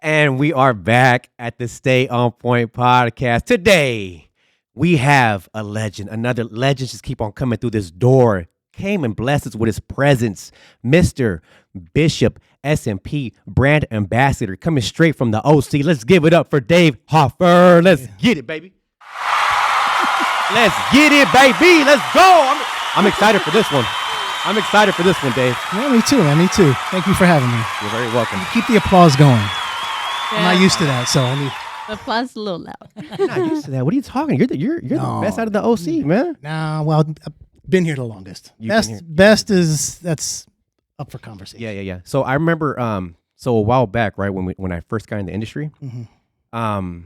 And we are back at the Stay On Point podcast. Today, we have a legend. Another legend just keep on coming through this door. Came and blessed us with his presence. Mr. Bishop SMP brand ambassador coming straight from the OC. Let's give it up for Dave Hoffer. Let's get it, baby. Let's get it, baby. Let's go. I'm excited for this one. I'm excited for this one, Dave. Yeah, me too, man. Me too. Thank you for having me. You're very welcome. Keep the applause going. Yeah. I'm not used to that, so I need. The applause is a little loud. I'm not used to that. What are you talking? You're the best out of the OC, man. Nah, well, I've been here the longest. You've been here. Best is that's up for conversation. Yeah. So I remember, so a while back, right when I first got in the industry, Mm-hmm.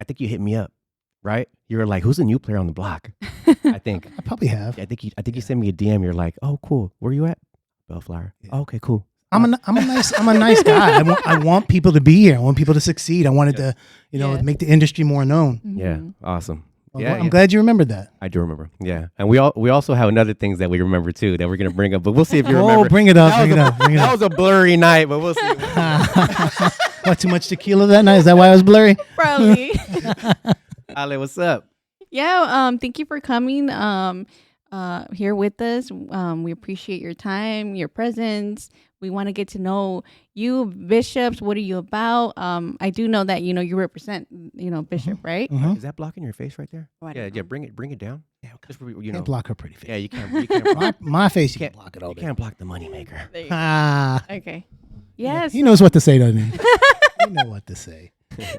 I think you hit me up, right? You were like, "Who's the new player on the block?" I think. I probably have. I think you sent me a DM. You're like, "Oh, cool. Where you at?" Bellflower. Yeah. Oh, okay, cool. I'm a nice guy. I want people to be here. I want people to succeed. I wanted to, Yeah. make the industry more known. Yeah, awesome. Well, Yeah, I'm glad you remembered that. I do remember. Yeah, and we also have another things that we remember too that we're gonna bring up, but we'll see if you Oh, remember. bring it up. That Bring it up. Bring it That up. was a blurry night, but we'll see. What, too much tequila that night? Is that why I was blurry? Probably. Ale, what's up? Yeah. Thank you for coming. Here with us. We appreciate your time, your presence. We want to get to know you, bishops. What are you about? I do know that you represent Bishop, right? Mhm. Is that blocking your face right there? Oh, I don't Yeah. know. Bring it down. Yeah, okay. Just for, Can't block her pretty face. Yeah, you can't block, My face, you can't- can block it all you day. can't block the moneymaker. There you go. Ah. Okay. Yes. He knows what to say, doesn't he? You know what to say.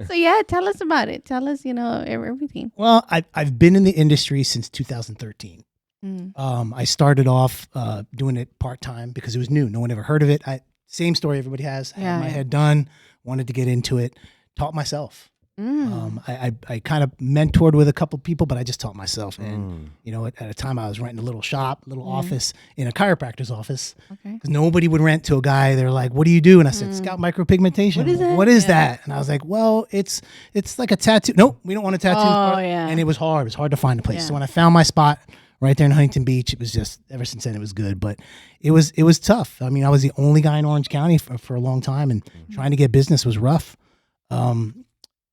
So yeah, tell us about it. Tell us, everything. Well, I've been in the industry since 2013. Mm. I started off doing it part-time because it was new. No one ever heard of it. Same story everybody has. I had my head done, wanted to get into it, taught myself. Mm. I kind of mentored with a couple people, but I just taught myself. And, at a time I was renting a little shop, little office in a chiropractor's office. Okay. Because nobody would rent to a guy. They're like, "What do you do?" And I said, "Scalp micropigmentation." What is that? What is Yeah. that? And I was like, "Well, it's like a tattoo." Nope, we don't want a tattoo. Oh, yeah. And it was hard. It was hard to find a place. Yeah. So when I found my spot right there in Huntington Beach, it was just, ever since then it was good. But it was tough. I mean, I was the only guy in Orange County for a long time, and trying to get business was rough.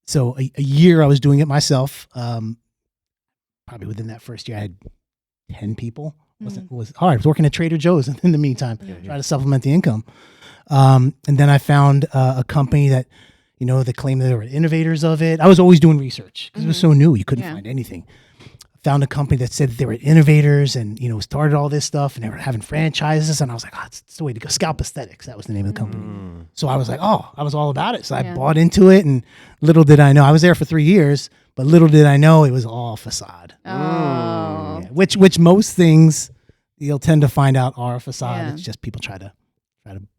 So a year I was doing it myself. Probably within that first year, I had 10 people. It was hard. I was working at Trader Joe's in the meantime, trying to supplement the income. And then I found a company that, they claimed that they were innovators of it. I was always doing research because it was so new. You couldn't find anything. Found a company that said that they were innovators and, started all this stuff, and they were having franchises. And I was like, it's the way to go. Scalp Aesthetics. That was the name of the company. So I was like, I was all about it. So I bought into it, and little did I know, I was there for 3 years, but little did I know it was all facade. Oh. Yeah, which most things you'll tend to find out are a facade. Yeah. It's just people try to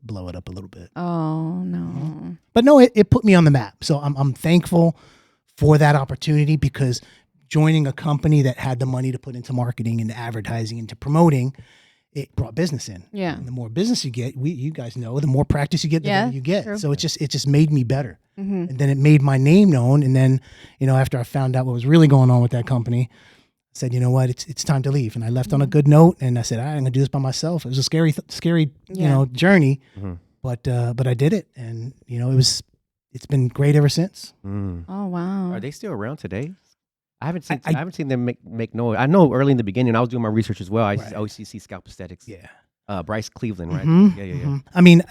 blow it up a little bit. Oh no. But no, it put me on the map. So I'm thankful for that opportunity, because joining a company that had the money to put into marketing, into advertising, into promoting, it brought business in. Yeah. And the more business you get, you guys know, the more practice you get, the better you get. True. So it just made me better. Mm-hmm. And then it made my name known. And then, after I found out what was really going on with that company, I said, you know what, it's time to leave. And I left on a good note, and I said, I'm going to do this by myself. It was a scary, journey, but I did it. And, it's been great ever since. Oh wow. Are they still around today? I haven't seen them make noise. I know early in the beginning, I was doing my research as well. I always see Scalp Aesthetics. Yeah. Bryce Cleveland, right? Mhm, Yeah. mhm. I mean,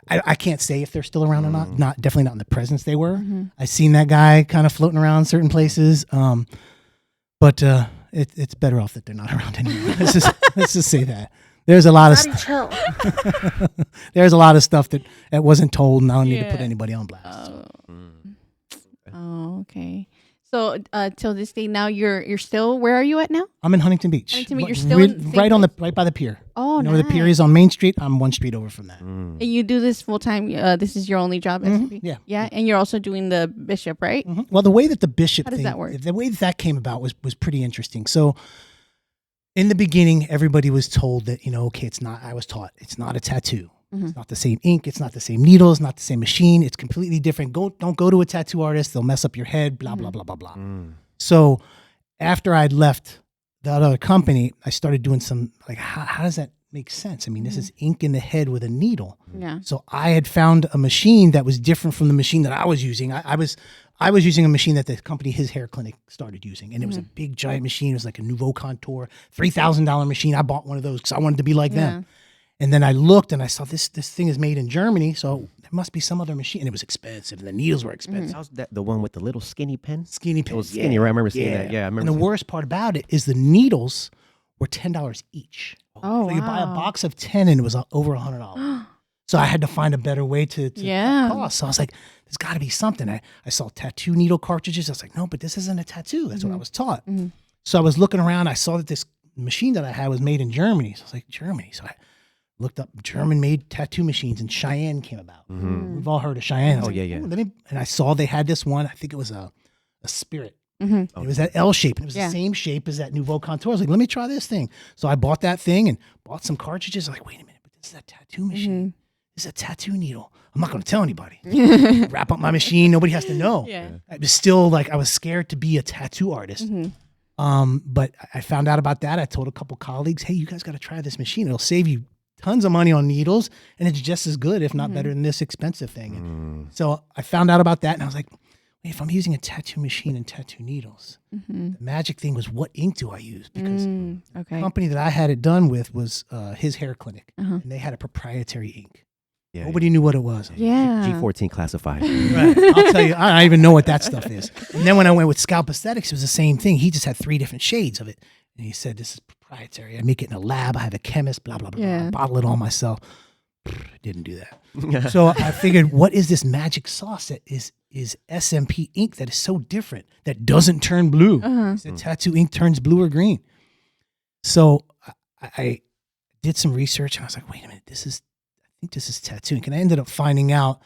I can't say if they're still around or not. Definitely not in the presence they were. I've seen that guy kind of floating around certain places. But it's better off that they're not around anymore. Let's just say that. There's a lot of there's a lot of stuff that wasn't told, and I don't need to put anybody on blast. Oh, okay. So till this day now, you're still, where are you at now? I'm in Huntington Beach. Huntington Beach. You're still in the same right by the pier. Oh, where the pier is on Main Street? I'm one street over from that. And you do this full time. This is your only job. SMP? Yeah. Yeah, and you're also doing the bishop, right? Well, the way that the bishop How does thing, that work? the way that came about was pretty interesting. So in the beginning, everybody was told that, okay, I was taught it's not a tattoo. It's not the same ink. It's not the same needle. It's not the same machine. It's completely different. Don't go to a tattoo artist. They'll mess up your head, blah, blah, blah, blah, blah. So after I'd left that other company, I started doing some, like, how does that make sense. I mean, this is ink in the head with a needle. Yeah. So I had found a machine that was different from the machine that I was using. I was using a machine that the company, his hair clinic, started using, and it was a big giant machine. It was like a Nouveau Contour, $3,000 machine. I bought one of those because I wanted to be like them. And then I looked and I saw this thing is made in Germany, so there must be some other machine. And it was expensive, and the needles were expensive. How's that the one with the little skinny pen? Skinny It pen. was skinny, right? I remember seeing that. Yeah, I remember. And the worst part about it is the needles were $10 each. Oh, So you buy a box of 10 and it was over $100. So I had to find a better way to cut costs. So I was like, there's got to be something. I saw tattoo needle cartridges. I was like, no, but this isn't a tattoo. That's what I was taught. So I was looking around. I saw that this machine that I had was made in Germany. So I was like, Germany. So I looked up German-made tattoo machines, and Cheyenne came about. We've all heard of Cheyenne. Oh, yeah. And I saw they had this one. I think it was a Spirit. Mhm. It was that L shape, and it was the same shape as that Nouveau Contour. I was like, let me try this thing. So I bought that thing and bought some cartridges. I was like, wait a minute, but this is a tattoo machine. This is a tattoo needle. I'm not going to tell anybody. Wrap up my machine. Nobody has to know. I was still like, I was scared to be a tattoo artist. But I found out about that. I told a couple colleagues, hey, you guys got to try this machine. It'll save you tons of money on needles, and it's just as good, if not better than this expensive thing. And so I found out about that, and I was like, wait, if I'm using a tattoo machine and tattoo needles, the magic thing was, what ink do I use? Because the company that I had it done with was his hair clinic, and they had a proprietary ink. Yeah, Nobody knew what it was. G14 classified. Right. I'll tell you, I don't even know what that stuff is. And then when I went with Scalp Aesthetics, it was the same thing. He just had 3 different shades of it. And he said, this is proprietary. I make it in a lab. I have a chemist, blah, blah, blah. I bottle it all myself. Didn't do that. So I figured, what is this magic sauce that is SMP ink that is so different, that doesn't turn blue? The tattoo ink turns blue or green. So I did some research, and I was like, wait a minute, I think this is tattoo ink. And I ended up finding out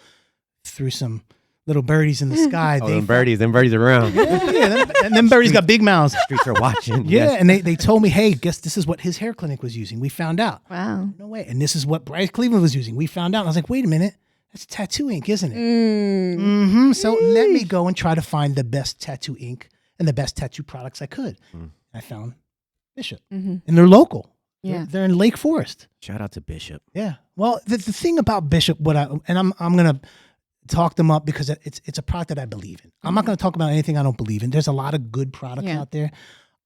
through some little birdies in the sky. Them birdies around. And them birdies got big mouths. Streets are watching. And they told me, hey, guess this is what his hair clinic was using. We found out. Wow. No way. And this is what Bryce Cleveland was using. We found out. And I was like, wait a minute. That's tattoo ink, isn't it? So let me go and try to find the best tattoo ink and the best tattoo products I could. I found Bishop. And they're local. They're in Lake Forest. Shout out to Bishop. Yeah. Well, the thing about Bishop, I'm gonna talk them up because it's a product that I believe in. I'm not gonna talk about anything I don't believe in. There's a lot of good products out there.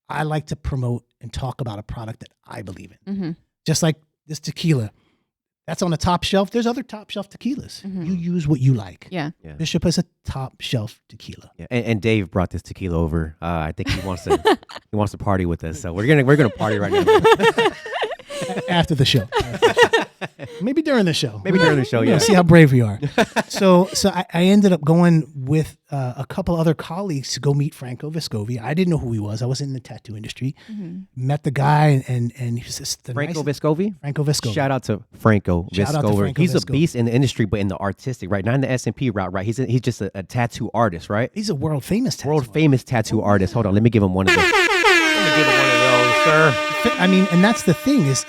I like to promote and talk about a product that I believe in. Just like this tequila. That's on the top shelf. There's other top shelf tequilas. You use what you like. Bishop is a top shelf tequila. And Dave brought this tequila over. I think he wants to party with us. So we're gonna party right now. After the show. Maybe during the show. See how brave we are. So I ended up going with a couple other colleagues to go meet Franco Vescovi. I didn't know who he was. I wasn't in the tattoo industry. Met the guy, and he was just the Franco Vescovi? Franco Vescovi. Shout out to Franco Vescovi. He's Vescovi. A beast in the industry, but in the artistic, right? Not in the SMP route, right? He's just a tattoo artist, right? He's a world famous tattoo artist. Hold on, let me give him one of those. Sir. I mean, and that's the thing is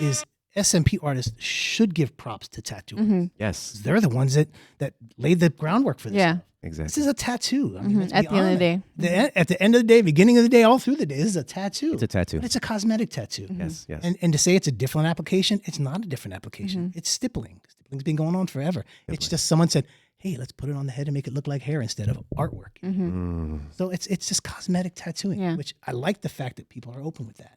SMP artists should give props to tattoo artists. Yes. They're the ones that laid the groundwork for this. Yeah. Exactly. This is a tattoo. I mean, At the end of the day. At the end of the day, beginning of the day, all through the day, this is a tattoo. It's a tattoo. But it's a cosmetic tattoo. Yes. And to say it's a different application, it's not a different application. It's stippling. Stippling's been going on forever. It's just someone said, hey, let's put it on the head and make it look like hair instead of artwork. So it's just cosmetic tattooing, which I like the fact that people are open with that.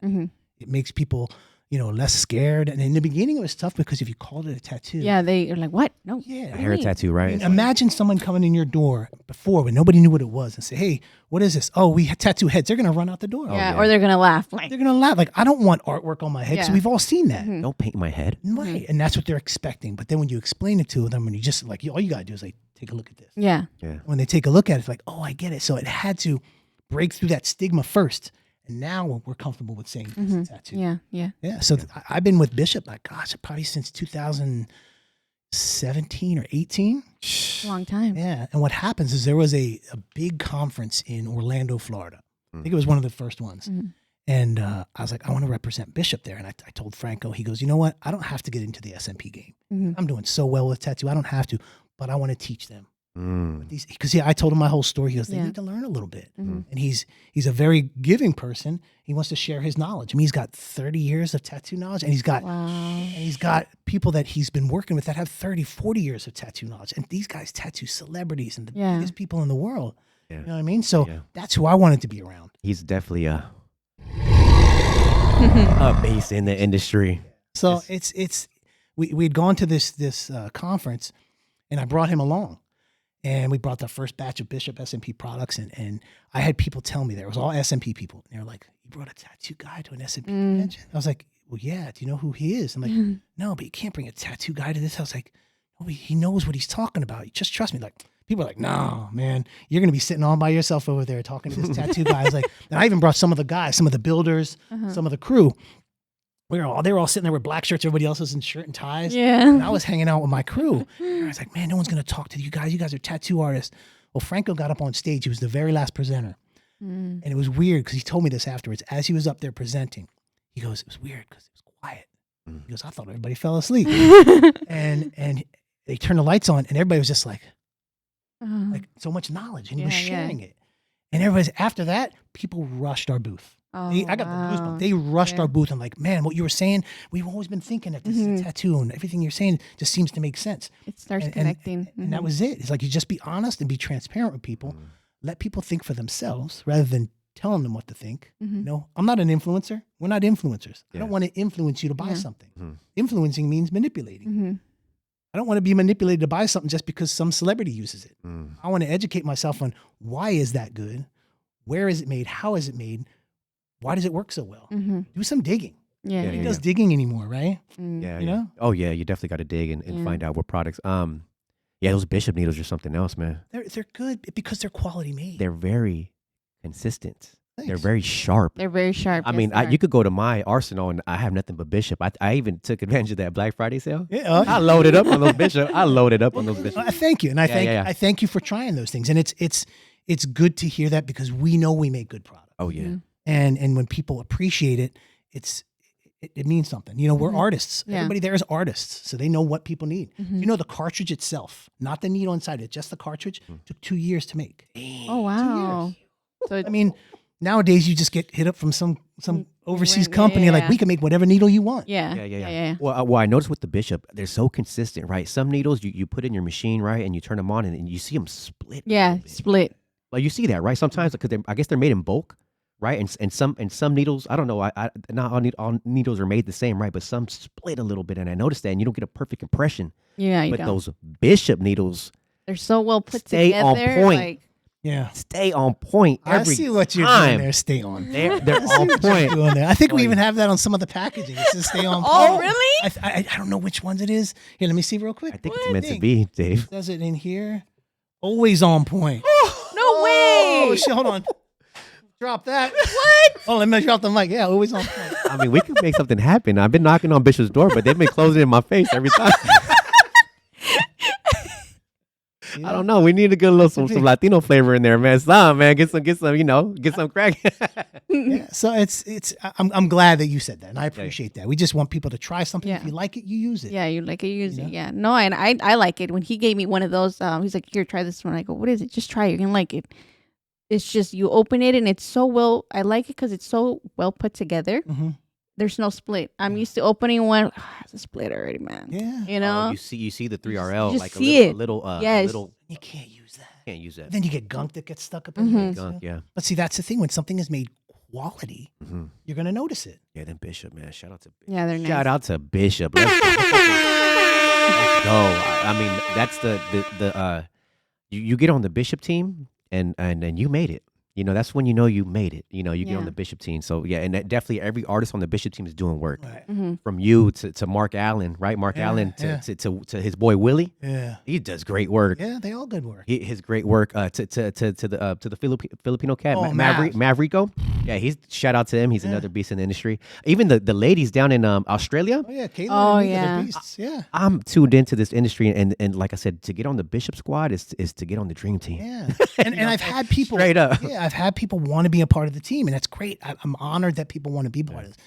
It makes people, less scared. And in the beginning, it was tough because if you called it a tattoo. They are like, what? No. Yeah. A hair tattoo, right? Imagine someone coming in your door before when nobody knew what it was and say, hey, what is this? Oh, we have tattoo heads. They're going to run out the door. Or they're going to laugh. Like, They're going to laugh. Like, I don't want artwork on my head. So we've all seen that. Don't paint my head. Right. And that's what they're expecting. But then when you explain it to them, when you just all you got to do is take a look at this. Yeah. When they take a look at it, it's like, oh, I get it. So it had to break through that stigma first. And now we're comfortable with saying it's a tattoo. Yeah. So I've been with Bishop, probably since 2017 or 18. Long time. Yeah. And what happens is there was a big conference in Orlando, Florida. I think it was one of the first ones. And I was like, I want to represent Bishop there. And I told Franco, he goes, you know what? I don't have to get into the SMP game. I'm doing so well with tattoo. I don't have to, but I want to teach them Because I told him my whole story. He goes, they need to learn a little bit. And he's a very giving person. He wants to share his knowledge. I mean, he's got 30 years of tattoo knowledge, and he's got people that he's been working with that have 30, 40 years of tattoo knowledge. And these guys tattoo celebrities and the biggest people in the world. You know what I mean? So that's who I wanted to be around. He's definitely a base in the industry. So we'd gone to this conference, and I brought him along. And we brought the first batch of BishopSMP products, and I had people tell me, there was all SMP people. And they were like, you brought a tattoo guy to an SMP convention? I was like, well, yeah, do you know who he is? I'm like, no, but you can't bring a tattoo guy to this. I was like, no, he knows what he's talking about. Just trust me. Like, people are like, no, man, you're going to be sitting all by yourself over there talking to this tattoo guy. I was like, and I even brought some of the guys, some of the builders, some of the crew. They were all sitting there with black shirts. Everybody else was in shirt and ties. Yeah. And I was hanging out with my crew. And I was like, man, no one's going to talk to you guys. You guys are tattoo artists. Well, Franco got up on stage. He was the very last presenter. And it was weird because he told me this afterwards. As he was up there presenting, he goes, it was weird because it was quiet. He goes, I thought everybody fell asleep. and they turned the lights on, and everybody was just like so much knowledge. And he was sharing it. And after that, people rushed our booth. I got the goosebumps. They rushed our booth. I'm like, man, what you were saying, we've always been thinking that this is a tattoo, and everything you're saying just seems to make sense. It starts connecting. And that was it. It's like, you just be honest and be transparent with people. Let people think for themselves rather than telling them what to think. You know, I'm not an influencer. We're not influencers. I don't want to influence you to buy something. Influencing means manipulating. I don't want to be manipulated to buy something just because some celebrity uses it. I want to educate myself on, why is that good? Where is it made? How is it made? Why does it work so well? Do some digging. Nobody does digging anymore, right? Yeah. You know? Oh yeah, you definitely got to dig and find out what products. Those Bishop needles are something else, man. They're good because they're quality made. They're very consistent. They're very sharp. They're very sharp. I mean, you could go to my arsenal and I have nothing but Bishop. I even took advantage of that Black Friday sale. Yeah, I loaded up on those Bishop. I thank you, and I thank you for trying those things. And it's good to hear that because we know we make good products. Oh yeah. And when people appreciate it, it means something. You know, we're artists. Everybody there is artists, so they know what people need. You know, the cartridge itself, not the needle inside it, just the cartridge, took 2 years to make. Oh wow! So I mean, nowadays you just get hit up from some overseas company like, we can make whatever needle you want. Yeah. Well, I noticed with the Bishop, they're so consistent, right? Some needles you put in your machine, right, and you turn them on, and you see them split. Yeah, split. Like you see that, right? Sometimes because I guess they're made in bulk. Right, and some needles, I don't know. Not all needles are made the same, right? But some split a little bit, and I noticed that, and you don't get a perfect impression. Yeah, but those Bishop needles, they're so well put stay together. on point. Stay on point every time. I see what you're doing there. Stay on. They're on point. I think we even have that on some of the packaging. It says stay on point. Oh, really? I don't know which ones it is. Here, let me see real quick. I think it's meant to be, Dave. Does it in here? Always on point. No way! Oh, shit, hold on. Drop that. What? Oh, let me drop the mic. Yeah, always on point. I mean, we could make something happen. I've been knocking on Bishop's door, but they've been closing in my face every time. I don't know. We need to get a little some Latino flavor in there, man. Get some crack. So it's. I'm glad that you said that, and I appreciate that. We just want people to try something. If you like it, you use it. Yeah, you like it, you use it. Yeah. No, and I like it. When he gave me one of those, he's like, "Here, try this one." I go, "What is it? Just try it. You're gonna like it." It's just, you open it and it's so well, I like it because it's so well put together. There's no split. I'm used to opening one. It's a split already, man. Yeah. You know? You see the 3RL, just like see a little. You can't use that. Can't use that. Then you get gunk that gets stuck up in there. Gunk, yeah. But see, that's the thing. When something is made quality, you're going to notice it. Yeah, then Bishop, man. Shout out to Bishop. Yeah, they're nice. Shout out to Bishop. Let's go. I mean, that's the you get on the Bishop team and you made it. You know, that's when you know you made it. You know, you get on the Bishop team. So, yeah, and definitely every artist on the Bishop team is doing work. Right. From you to Mark Allen, right? Mark Allen to his boy Willie. Yeah. He does great work. Yeah, they all good work. His great work to the Filipino cat, Mav. Maverico. Yeah, shout out to him. He's another beast in the industry. Even the ladies down in Australia. Oh, yeah. Caitlin and Mika, they're beasts. Yeah. I'm tuned into this industry, and like I said, to get on the Bishop squad is to get on the dream team. Yeah. And I've had people. Straight up. Yeah, I've had people want to be a part of the team, and that's great. I'm honored that people want to be part of this.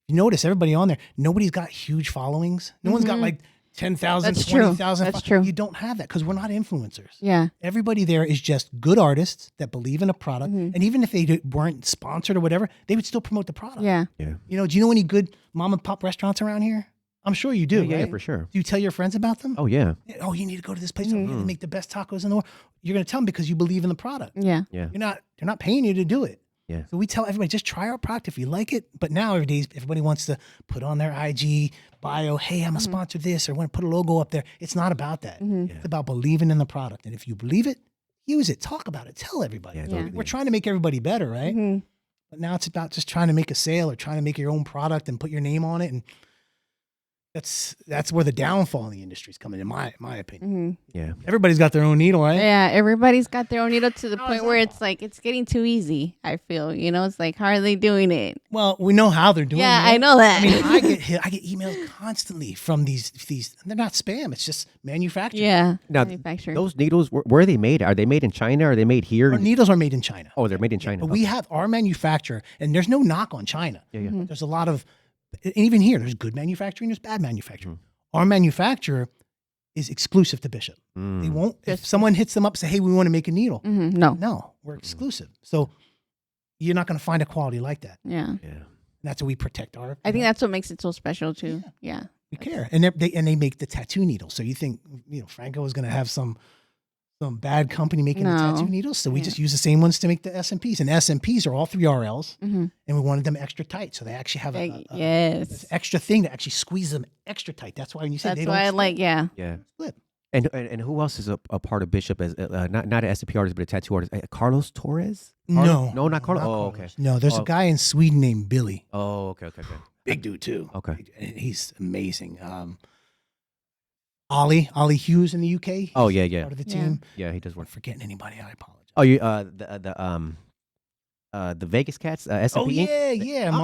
You notice everybody on there, nobody's got huge followings. No one's got like 10,000, That's true. 20,000. That's true. You don't have that because we're not influencers. Yeah. Everybody there is just good artists that believe in a product. Mhm. And even if they weren't sponsored or whatever, they would still promote the product. Yeah. Yeah. You know, do you know any good mom and pop restaurants around here? I'm sure you do, Yeah, right? for sure. Do you tell your friends about them? Oh yeah. Oh, you need to go to this place. Mhm. They make the best tacos in the world. You're going to tell them because you believe in the product. Yeah. Yeah. They're not paying you to do it. Yeah. So we tell everybody, just try our product if you like it. But now everybody wants to put on their IG bio, hey, I'm a sponsor of this, or want to put a logo up there. It's not about that. Mhm. It's about believing in the product. And if you believe it, use it, talk about it, tell everybody. Yeah. Yeah. We're trying to make everybody better, right? Mhm. But now it's about just trying to make a sale or trying to make your own product and put your name on it. And that's where the downfall in the industry is coming, in my opinion. Mhm. Yeah. Everybody's got their own needle, right? Yeah, everybody's got their own needle to the How point is where that it's like it's getting too easy. I feel, it's like, how are they doing it? Well, we know how they're doing it. Yeah, I know that. I mean, I get emails constantly from these. They're not spam. It's just manufactured. Yeah, Now, manufacturer. those needles, where are they made? Are they made in China? Or are they made here? Our needles are made in China. Oh, they're made in China. But we have our manufacturer, and there's no knock on China. Yeah, yeah. Mhm. There's a lot of, and even here, there's good manufacturing, there's bad manufacturing. Our manufacturer is exclusive to Bishop. Mm. They won't, if Just- someone hits them up, say, hey, we want to make a needle. Mhm. No. No, we're exclusive. So you're not going to find a quality like that. Yeah. Yeah. And that's what we protect our. I think that's what makes it so special too. Yeah. we care. And they make the tattoo needles. So you think, Franco is going to have some bad company making the No. tattoo needles. So we Yeah. just use the same ones to make the SMPs. And SMPs are all 3RLs. Mm-hmm. And we wanted them extra tight. So they actually have a Yes. extra thing to actually squeeze them extra tight. That's why when you say That's they why I don't like. Yeah. Yeah. split. And who else is a part of Bishop as not an SCP artist but a tattoo artist? Carlos Torres? No. no, not Carlos. Not Oh, Carlos. okay. No, there's Oh. a guy in Sweden named Billy. Oh, okay. Big dude too. Okay. And he's amazing. Ollie Hughes in the UK. Oh, He's yeah. part of the Yeah. team. Yeah, he does I'm work. forgetting anybody. I apologize. Oh, you the Vegas Cats, SCP. Oh Inc? yeah. I'm-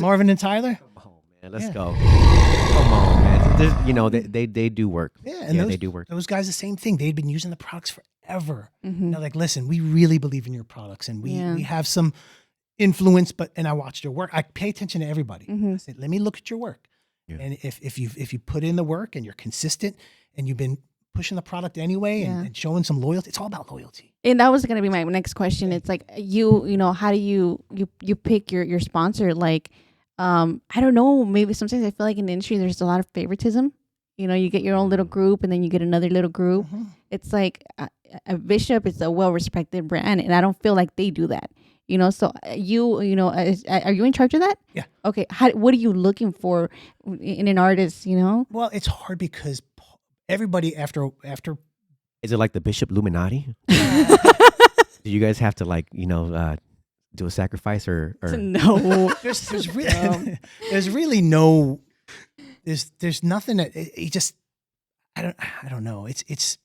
Marvin and Tyler. Oh man, let's Yeah. go. Come on, man. They do work. Yeah, and They do work. Those guys, the same thing. They'd been using the products forever. Mm-hmm. They're like, listen, we really believe in your products, and we Yeah. we have some influence. And I watched your work. I pay attention to everybody. Mm-hmm. I said, let me look at your work. Yeah. And if you put in the work and you're consistent and you've been pushing the product anyway Yeah. and showing some loyalty, it's all about loyalty. And that was gonna be my next question. It's like how do you pick your sponsor? Like, I don't know. Maybe sometimes I feel like in the industry there's a lot of favoritism. You get your own little group, and then you get another little group. Mm-hmm. It's like a Bishop is a well-respected brand, and I don't feel like they do that. So are you in charge of that? Yeah. Okay. What are you looking for in an artist? Well, it's hard because everybody after Is it like the Bishop Illuminati? Do you guys have to do a sacrifice or? No. there's really there's really no there's nothing that it just I don't know. It's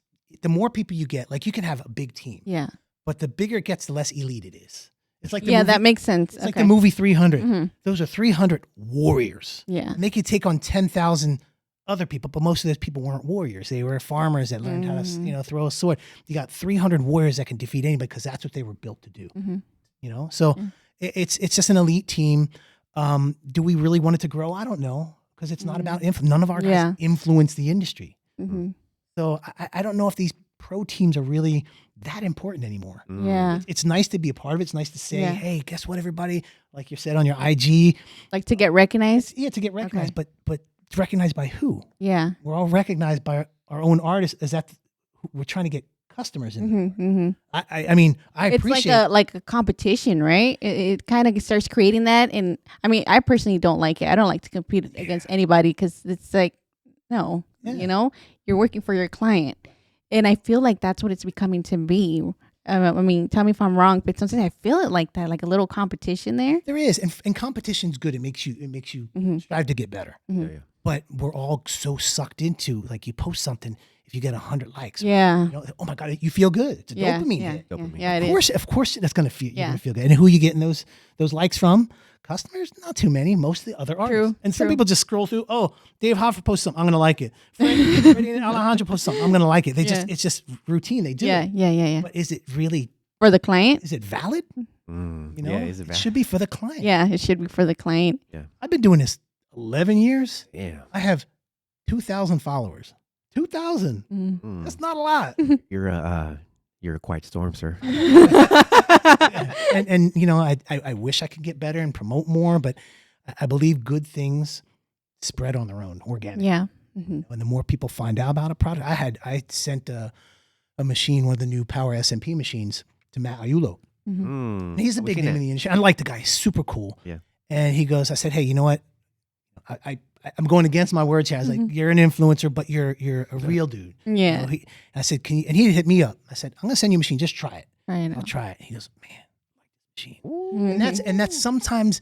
the more people you get, like you can have a big team, Yeah. but the bigger it gets, the less elite it is. It's like the Yeah, movie, that makes sense. it's like the movie 300. Mhm. Those are 300 warriors. Yeah. And they could take on 10,000 other people, but most of those people weren't warriors. They were farmers that learned how to throw a sword. You got 300 warriors that can defeat anybody because that's what they were built to do. Mm-hmm. So it's just an elite team. Do we really want it to grow? I don't know, because it's not about none of our guys influence the industry. Mm-hmm. So I don't know if these pro teams are really that important anymore. Yeah. It's nice to be a part of it. It's nice to say, Yeah. hey, guess what, everybody? Like you said on your IG, Like to get recognized. yeah, to get recognized, but recognized by who? Yeah. We're all recognized by our own artists. Is that we're trying to get customers in? Mm-hmm. Mm-hmm. I mean, I It's appreciate. like a competition, right? It kind of starts creating that, and I mean, I personally don't like it. I don't like to compete against anybody because it's like, no, Yeah. You're working for your client, and I feel like that's what it's becoming to be. I mean, tell me if I'm wrong, but sometimes I feel it like that, like a little competition there. There is, and competition's good. It makes you Mm-hmm. strive to get better. Yeah. But we're all so sucked into, like, you post something, if you get 100 likes, Yeah. oh my god, you feel good. It's a Yeah. dopamine Yeah. hit. Dopamine. Yeah. It is. Of course, that's gonna feel. You're Yeah. gonna feel good. And who you getting those likes from? Customers? Not too many. Most of the other artists. True, And some true. people just scroll through. Oh, Dave Hoffer posts something. I'm gonna like it. Freddie and Alejandro posts something. I'm gonna like it. It's just routine. They do Yeah. it. Yeah. But is it really? For the client. Is it valid? Yeah, is it it valid? should be for the client. Yeah, it should be for the client. I've been doing this 11 years. Yeah. I have 2,000 followers. 2,000. Mm. That's not a lot. You're a quiet storm, sir. and you know, I wish I could get better and promote more, but I believe good things spread on their own, organic. Yeah. Mm-hmm. And the more people find out about a product, I sent a machine, one of the new Power SMP machines, to Matt Aiulo. Mm-hmm. He's a big name in the industry. I like the guy; he's super cool. Yeah. And he goes, I said, hey, you know what? I'm going against my words here. I was like, you're an influencer, but you're a real dude. Yeah. You know, I said, can you? And he hit me up. I said, I'm gonna send you a machine. Just try it. I know. I'll try it. He goes, man, I like this machine. Mhm. And that's sometimes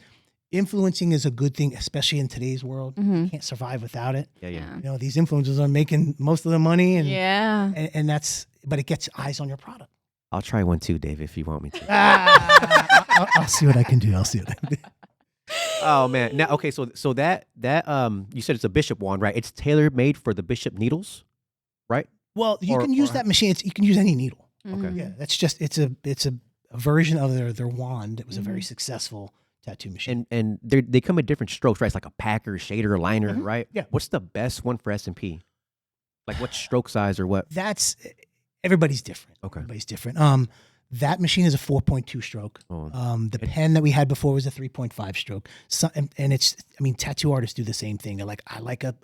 influencing is a good thing, especially in today's world. You can't survive without it. Yeah. You know, these influencers are making most of the money, and Yeah. and that's, but it gets eyes on your product. I'll try one too, Dave, if you want me to. I'll see what I can do. Oh man. Now, okay. So that you said it's a Bishop wand, right? It's tailor made for the Bishop needles, right? Well, you Or- can use or- that machine. You can use any needle. Mhm. Yeah, that's just it's a version of their wand that was a very successful tattoo machine. And they come in different strokes, right? It's like a packer, shader, liner, right? Yeah. What's the best one for S&P? Like what stroke size or what? That's everybody's different. Okay. Everybody's different. That machine is a 4.2 stroke. Oh. The pen that we had before was a 3.5 stroke. So, and it's, I mean, tattoo artists do the same thing. They're like, I like a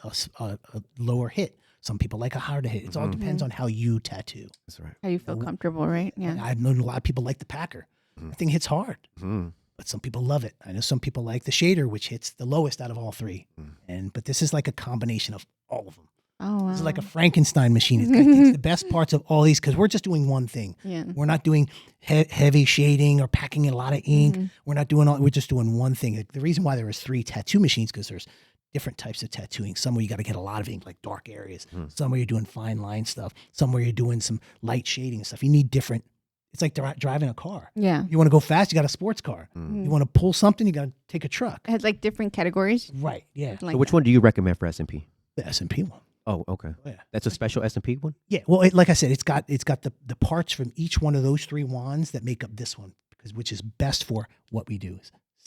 lower hit. Some people like a harder hit. It all depends on how you tattoo. That's right. How you feel comfortable, right? Yeah. And I've known a lot of people like the packer. That thing hits hard, Mhm. but some people love it. I know some people like the shader, which hits the lowest out of all three. But this is like a combination of all of them. Oh, wow. This is like a Frankenstein machine. It takes the best parts of all these because we're just doing one thing. Yeah. We're not doing heavy shading or packing in a lot of ink. We're not doing all. We're just doing one thing. Like, the reason why there is 3 tattoo machines because there's different types of tattooing. Some where you got to get a lot of ink, like dark areas. Some where you're doing fine line stuff. Some where you're doing some light shading and stuff. You need different. It's like driving a car. Yeah. You want to go fast, you got a sports car. You want to pull something, you got to take a truck. It has like different categories. Right. Yeah. Like So which one do you recommend for S&P? The S&P one. Oh, okay. Oh, yeah. That's a special S&P one? Yeah, well, like I said, it's got the parts from each one of those 3 wands that make up this one, which is best for what we do.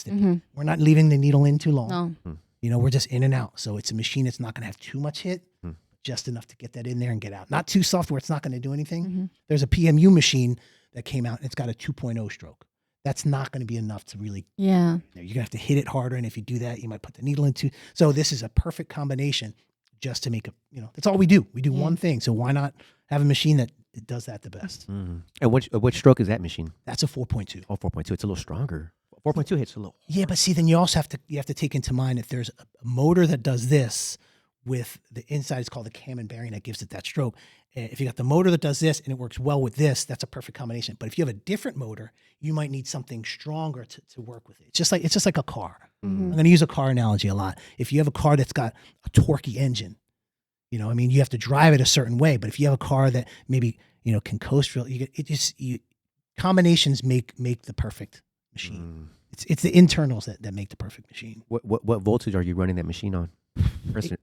We're not leaving the needle in too long. No. You know, we're just in and out. So it's a machine that's not going to have too much hit, just enough to get that in there and get out. Not too soft where it's not going to do anything. There's a PMU machine that came out and it's got a 2.0 stroke. That's not going to be enough to really. Yeah. You're going to have to hit it harder, and if you do that, you might put the needle into. So this is a perfect combination. Just to make a, that's all we do. We do one thing. So why not have a machine that it does that the best? And which stroke is that machine? That's a 4.2. Oh, 4.2. It's a little stronger. 4.2 hits a little. Yeah, but see, then you also have to take into mind if there's a motor that does this with the inside, it's called the cam and bearing that gives it that stroke. If you got the motor that does this and it works well with this, that's a perfect combination. But if you have a different motor, you might need something stronger to work with it. It's just like a car. I'm going to use a car analogy a lot. If you have a car that's got a torquey engine, you have to drive it a certain way. But if you have a car that maybe can coast real, combinations make the perfect machine. It's the internals that make the perfect machine. What voltage are you running that machine on?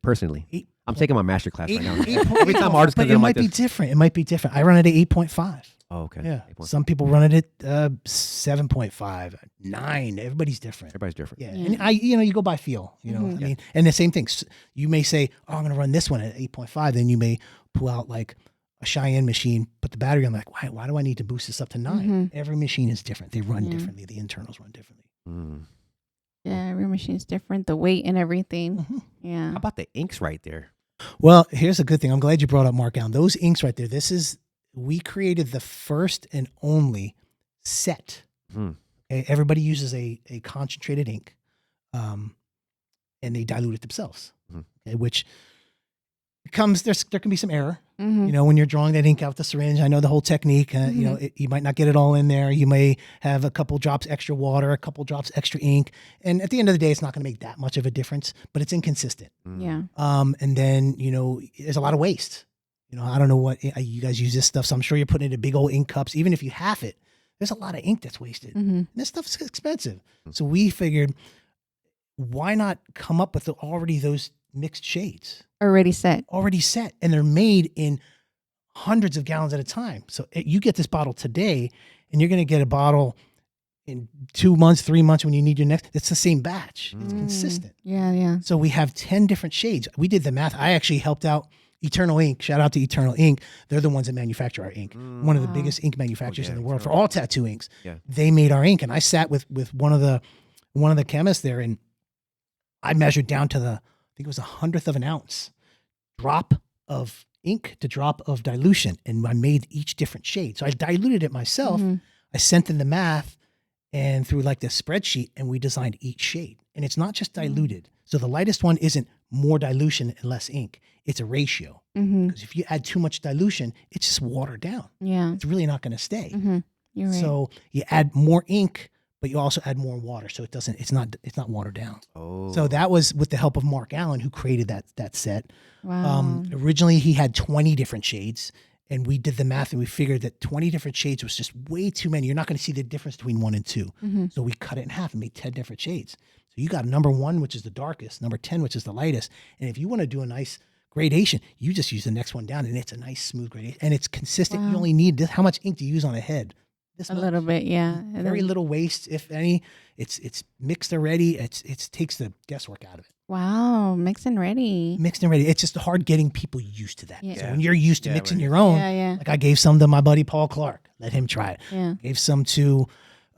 Personally, I'm taking my master class right now. Every time artists come in, it might be different. It might be different. I run it at 8.5. Oh, okay. Yeah. 8.5. Some people run it at 7.5, 9. Everybody's different. Everybody's different. Yeah. And you go by feel, I mean, and the same thing. You may say, oh, I'm going to run this one at 8.5. Then you may pull out like a Cheyenne machine, put the battery on, like, why do I need to boost this up to 9? Every machine is different. They run differently. The internals run differently. Yeah, every machine's different. The weight and everything. Yeah. How about the inks right there? Well, here's a good thing. I'm glad you brought up markdown. Those inks right there. We created the first and only set. Okay, everybody uses a concentrated ink, and they dilute it themselves. Okay, which there can be some error. When you're drawing that ink out with the syringe, I know the whole technique. You might not get it all in there. You may have a couple drops extra water, a couple drops extra ink, and at the end of the day, it's not going to make that much of a difference. But it's inconsistent. Yeah. And then there's a lot of waste. I don't know what you guys use this stuff, so I'm sure you're putting it in big old ink cups. Even if you half it, there's a lot of ink that's wasted. And this stuff's expensive. So we figured, why not come up with already those mixed shades? Already set. And they're made in hundreds of gallons at a time. So you get this bottle today, and you're going to get a bottle in 2 months, 3 months when you need your next. It's the same batch. It's consistent. Yeah, yeah. So we have 10 different shades. We did the math. I actually helped out Eternal Ink. Shout out to Eternal Ink. They're the ones that manufacture our ink. One of the biggest ink manufacturers in the world for all tattoo inks. Yeah. They made our ink, and I sat with one of the chemists there, and I measured down to I think it was 100th of an ounce drop of ink to drop of dilution, and I made each different shade. So I diluted it myself. I sent in the math and through like this spreadsheet, and we designed each shade. And it's not just diluted. So the lightest one isn't more dilution and less ink. It's a ratio. Because if you add too much dilution, it's just watered down. Yeah. It's really not going to stay. You're right. So you add more ink, but you also add more water, so it's not watered down. Oh. So that was with the help of Mark Allen, who created that set. Wow. Originally, he had 20 different shades, and we did the math, and we figured that 20 different shades was just way too many. You're not going to see the difference between 1 and 2. So we cut it in half and made 10 different shades. So you got number 1, which is the darkest, number 10, which is the lightest. And if you want to do a nice gradation, you just use the next one down, and it's a nice smooth gradation, and it's consistent. Wow. You only need this. How much ink do you use on a head? This A much. little bit, yeah. And Very then- little waste, if any. It's mixed already. It takes the guesswork out of it. Wow, mix and ready. Mixed and ready. It's just hard getting people used to that. Yeah. So when you're used to Yeah, mixing right. your own, Yeah, yeah. like I gave some to my buddy Paul Clark, let him try it. Yeah. Gave some to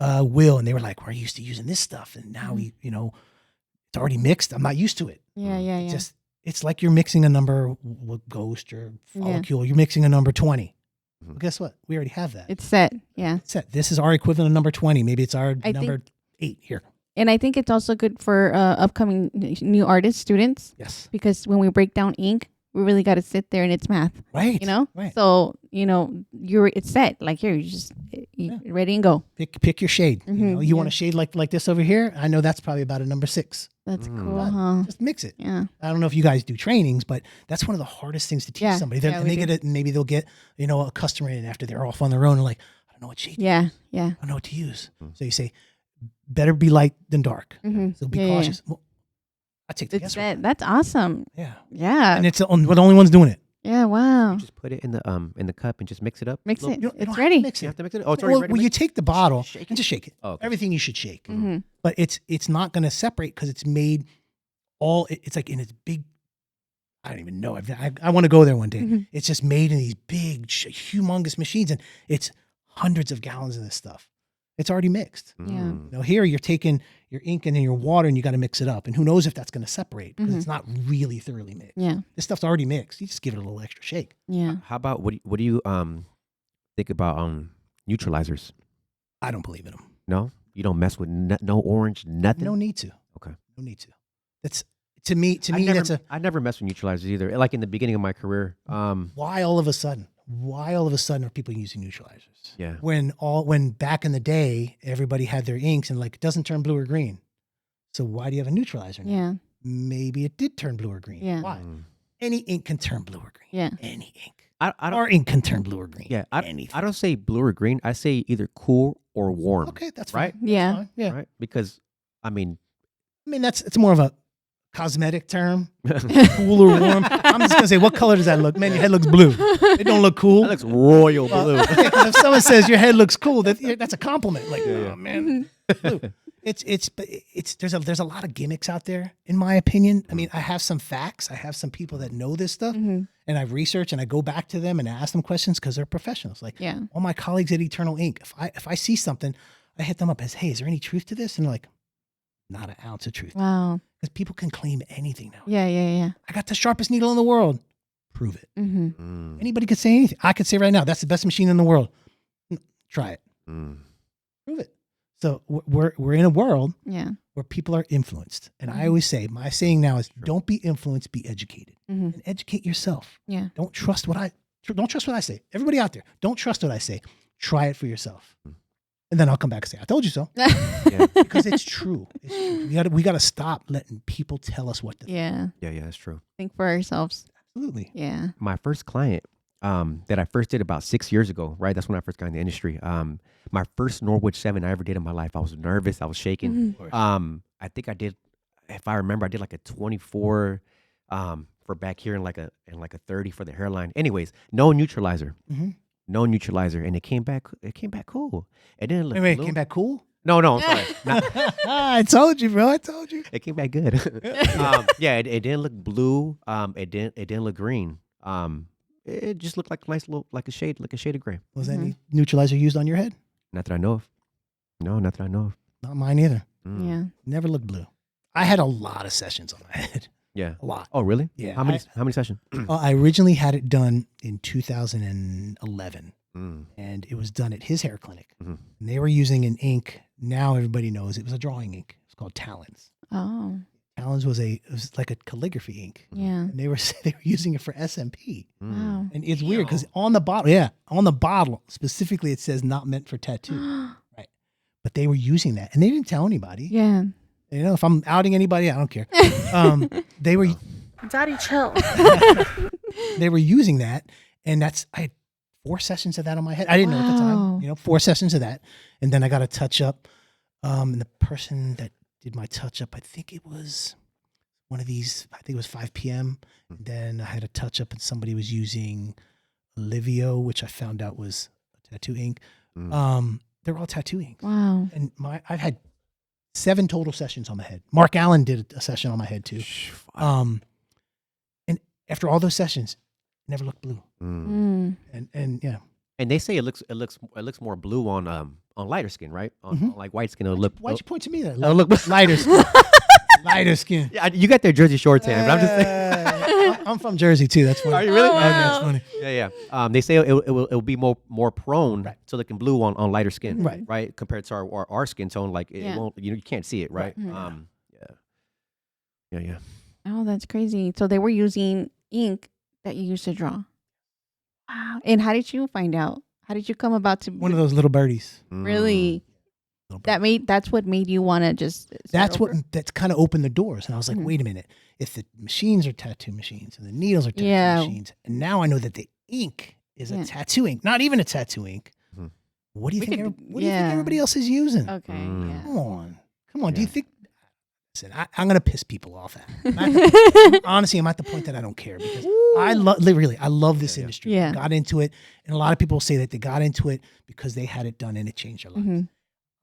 Will, and they were like, "We're used to using this stuff, and now it's already mixed. I'm not used to it." Yeah, yeah, yeah. It's like you're mixing a number with Ghost or Follicule. You're mixing a number 20. Well, guess what? We already have that. It's set. Yeah. set. This is our equivalent of number 20. Maybe it's our I number 8 here. And I think it's also good for upcoming new artist students, Yes. because when we break down ink, we really got to sit there and it's math, Right. Right. So, it's set. Like, here, you just ready and go. Pick your shade. You want yeah. a shade like this over here? I know that's probably about a number 6. That's cool, But huh? Just mix it. Yeah. I don't know if you guys do trainings, but that's one of the hardest things to teach Yeah. somebody. Yeah, And we they get it, and maybe they'll get a customer in after they're off on their own and like, I don't know what shade. Yeah. Yeah. I don't know what to use. So you say, better be light than dark. So be Yeah, cautious. Well, I take the It's guesswork. set. That's awesome. Yeah. Yeah. And we're the only ones doing it. Yeah. Wow. You just put it in the cup and just mix it up. Mix Little- it. You don't It's have ready. to mix You it. have to mix it. Oh, it's already ready. Well, you take the bottle Shake and just shake it. Oh, okay. Everything you should shake. Mm-hmm. But it's not going to separate because it's made it's like in its big, I don't even know. I want to go there one day. It's just made in these big, humongous machines, and it's hundreds of gallons of this stuff. It's already mixed. Yeah. Here you're taking your ink and then your water, and you got to mix it up. And who knows if that's going to separate because it's not really thoroughly mixed. Yeah. This stuff's already mixed. You just give it a little extra shake. Yeah. How about what do you think about neutralizers? I don't believe in them. No, you don't mess with no orange, nothing. No need to. Okay. No need to. That's to me. I never mess with neutralizers either. Like in the beginning of my career. Why all of a sudden are people using neutralizers? Yeah. When back in the day everybody had their inks and like it doesn't turn blue or green. So why do you have a neutralizer now? Yeah. Maybe it did turn blue or green. Yeah. Why? Any ink can turn blue or green. Yeah. Any ink. I don't. Our ink can turn blue or green. Yeah. Anything. I don't say blue or green. I say either cool or warm. Okay, that's Right? fine. That's Yeah. fine. Yeah. Right. Because I mean. It's more of a cosmetic term. Cool or warm. I'm just gonna say, what color does that look? Man, your head looks blue. It don't look cool. That looks royal blue. Yeah, 'cause if someone says your head looks cool, that's a compliment. Like, oh man, blue. There's a lot of gimmicks out there, in my opinion. I mean, I have some facts. I have some people that know this stuff, and I've researched and I go back to them and ask them questions because they're professionals. Like, Yeah. all my colleagues at Eternal Ink, if I see something, I hit them up as, hey, is there any truth to this? And they're like, not an ounce of truth. Wow. Because people can claim anything now. Yeah. Yeah. Yeah. I got the sharpest needle in the world. Prove it. Mm-hmm. Anybody could say anything. I could say right now, that's the best machine in the world. Try it. Prove it. So we're in a world Yeah. where people are influenced. And I always say, my saying now is don't be influenced, be educated. Mm-hmm. And educate yourself. Yeah. Don't trust what I say. Everybody out there, don't trust what I say. Try it for yourself. And then I'll come back and say, I told you so. Yeah. Because it's true. It's true. We gotta stop letting people tell us what to think. Yeah. Yeah. That's true. Think for ourselves. Absolutely. Yeah. My first client that I first did about 6 years ago, right? That's when I first got in the industry. My first Norwood 7 I ever did in my life. I was nervous. I was shaking. I think I did, if I remember, I did like a 24 for back here and like a 30 for the hairline. Anyways, no neutralizer. No neutralizer. And it came back cool. And then Wait, it came back cool? No, I'm sorry. I told you, bro. I told you. It came back good. Yeah, it didn't look blue. It didn't look green. It just looked like a nice little, like a shade of gray. Was any neutralizer used on your head? Not that I know of. No, not that I know of. Not mine either. Yeah. Never looked blue. I had a lot of sessions on my head. Yeah. A lot. Oh, really? Yeah. How many sessions? I originally had it done in 2011, and it was done at his hair clinic. Mhm. And they were using an ink. Now everybody knows it was a drawing ink. It's called Talons. Oh. Talons was like a calligraphy ink, Yeah. and they were using it for SMP. Wow. And it's weird because on the bottle specifically it says not meant for tattoo, right? But they were using that, and they didn't tell anybody. Yeah. You know, if I'm outing anybody, I don't care. They were Daddy, chill. they were using that, and I had 4 sessions of that on my head. I didn't know at the Wow. time, 4 sessions of that, and then I got a touch up. And the person that did my touch up, I think it was one of these. I think it was 5 p.m. Then I had a touch up, and somebody was using Livio, which I found out was a tattoo ink. They're all tattoo inks. Wow. And I've had 7 total sessions on my head. Mark Allen did a session on my head too. And after all those sessions, it never looked blue. Mm. And yeah. And they say it looks more blue on lighter skin, right? On like white skin, it'll look. Why'd you point to me then? It'll look Lighter skin. Lighter skin. Yeah, you got their Jersey Shore tan, but I'm just saying. I'm from Jersey too. That's funny. Are you really? Oh, Okay, wow. that's funny. Yeah. They say it'll be more prone Right. to looking blue on lighter skin, Right. compared to our skin tone. Like it Yeah. won't, you can't see it, right? Right. Yeah. Oh, that's crazy. So they were using ink that you used to draw. Wow. And how did you find out? How did you come about to One of those little birdies. really Little bird. that's what made you want to just That's start over? that's kind of opened the doors. And I was like, Mhm. wait a minute. If the machines are tattoo machines and the needles are tattoo Yeah. machines, and now I know that the ink is Yeah. a tattoo ink, not even a tattoo ink. Mhm. What do you We think? could- What do you think yeah. everybody else is using? Okay. Mm. Yeah. Come on. Do you Yeah. think? Listen, I'm gonna piss people off. Honestly, I'm at the point that I don't care because I love this Yeah. industry. Yeah. I got into it, and a lot of people say that they got into it because they had it done and it changed their lives. Mhm.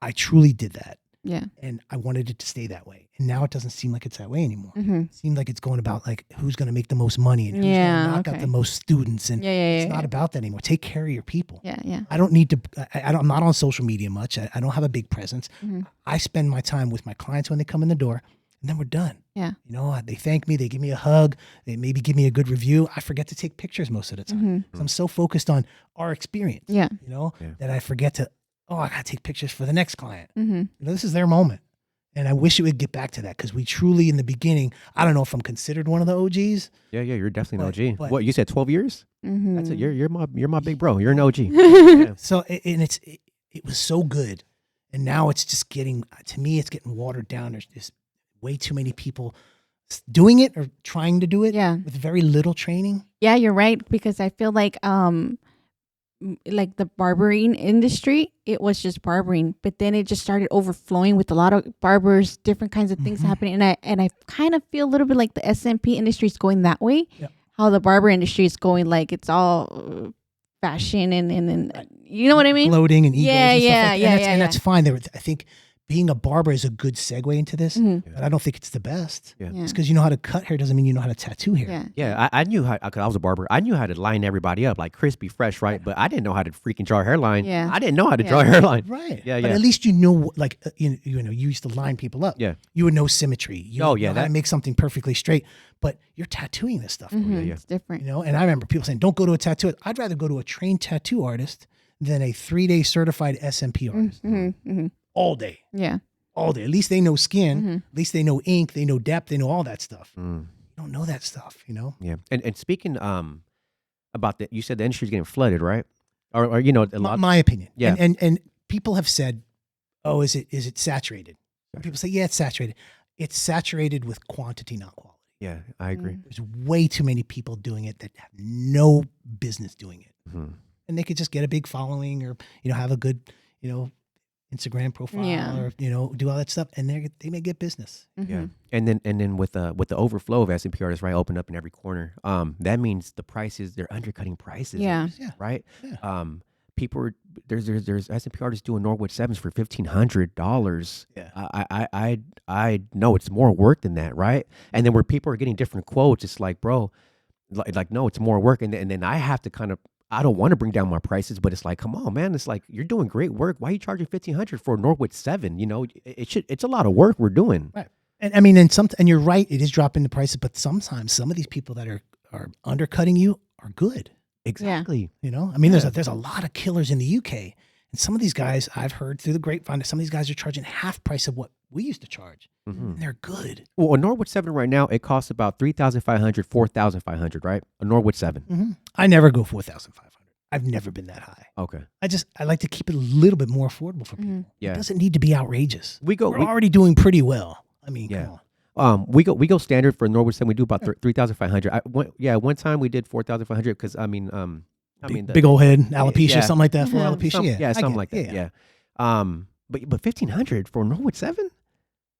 I truly did that, Yeah. and I wanted it to stay that way. And now it doesn't seem like it's that way anymore. Mm-hmm. It seems like it's going about like who's going to make the most money and who's Yeah, going to knock out okay. the most students, and Yeah. Yeah. it's not about that anymore. Take care of your people. Yeah. Yeah. I don't need to. I'm not on social media much. I don't have a big presence. Mhm. I spend my time with my clients when they come in the door, and then we're done. Yeah. They thank me. They give me a hug. They maybe give me a good review. I forget to take pictures most of the time. Mhm. 'Cause I'm so focused on our experience. Yeah. Yeah. That I forget to. Oh, I got to take pictures for the next client. Mm-hmm. This is their moment. And I wish it would get back to that because we truly, in the beginning, I don't know if I'm considered one of the OGs. Yeah. You're definitely an But- OG. but- What you said? 12 years? Mm-hmm. That's it. You're my big bro. You're an OG. Yeah. So, it was so good. And now it's just to me, it's getting watered down. There's just way too many people doing it or trying to do it Yeah. with very little training. Yeah, you're right, because I feel like the barbering industry, it was just barbering, but then it just started overflowing with a lot of barbers, different kinds of things Mhm. happening, and I kind of feel a little bit like the SMP industry is going that way. Yep. How the barber industry is going, like it's all fashion and you know what I mean? Bloating and egos Yeah, and stuff yeah, like that. yeah, And, yeah, and that's fine. I think being a barber is a good segue into this, Mhm. but I don't think it's the best. Yeah. Yeah. Just because you know how to cut hair doesn't mean you know how to tattoo hair. Yeah. Yeah, I knew how, cause I was a barber. I knew how to line everybody up like crispy, fresh, right? But I didn't know how to freaking draw a hairline. Yeah. I didn't know how to Yeah. draw a hairline. Right. Yeah, But yeah. at least you know, like, you used to line people up. Yeah. You would know symmetry. You Oh, would yeah, know how to that- make something perfectly straight. But you're tattooing this stuff. Mhm. yeah. It's different. And I remember people saying, don't go to a tattoo. I'd rather go to a trained tattoo artist than a 3-day certified SMP artist Mm-hmm. Mm-hmm. all day. Yeah. All day. At least they know skin. Mhm. At least they know ink. They know depth. They know all that stuff. Mm, You don't know that stuff, yeah. And speaking about you said the industry's getting flooded, right? Or a lot. My opinion. Yeah. And people have said, oh, is it saturated? And people say, yeah, it's saturated. It's saturated with quantity, not quality. Yeah, I agree. There's way too many people doing it that have no business doing it. Mhm. And they could just get a big following or, have a good, Instagram profile Yeah. or, do all that stuff. And they may get business. Mm-hmm. Yeah, and then with the overflow of SMP artists, right, open up in every corner. That means the prices, they're undercutting prices. Yeah. Yeah. Right. Yeah. people are, there's S&P artists doing Norwood 7s for $1,500. Yeah. I know it's more work than that, right? And then where people are getting different quotes, it's like, bro, like no, it's more work, and then I have to kind of, I don't want to bring down my prices, but it's like, come on, man, it's like you're doing great work. Why are you charging $1,500 for a Norwood 7? You know, it's a lot of work we're doing. Right. And I mean, and you're right, it is dropping the prices, but sometimes some of these people that are undercutting you are good. Exactly. You know, I mean, there's a lot of killers in the UK, and some of these guys I've heard through the grapevine that some of these guys are charging half price of what we used to charge. And they're good. Well, a Norwood 7 right now, it costs about $3,500, $4,500, right? A Norwood 7. I never go 4,500. I've never been that high. Okay. I like to keep it a little bit more affordable for people. Yeah. It doesn't need to be outrageous. We're We already doing pretty well. I mean, Yeah. come on. We go standard for Norwood 7. We do about 3,500. One time we did 4,500 because Big old head, alopecia, yeah. something like that for alopecia. Something like that. Yeah. But 1,500 for a Norwood 7?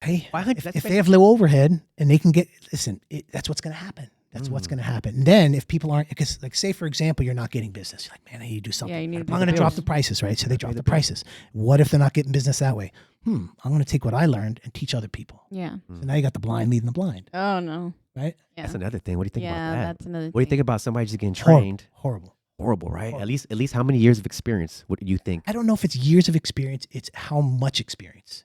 Hey, 500. if they have low overhead and they can get, listen, that's what's going to happen. That's what's going to happen. And then if people aren't, because like say for example, you're not getting business, you're like, man, I need to do something. Yeah, you need to I'm pay going to the drop bills. the prices, right? So they drop the prices. What if they're not getting business that way? I'm going to take what I learned and teach other people. Yeah. So now you got the blind leading the blind, Oh no. right? Yeah. That's another thing. What do you think Yeah, about that? that's another What do you thing. think about somebody just getting trained? Horrible. Horrible, right? Horrible. At least how many years of experience? What do you think? I don't know if it's years of experience. It's how much experience.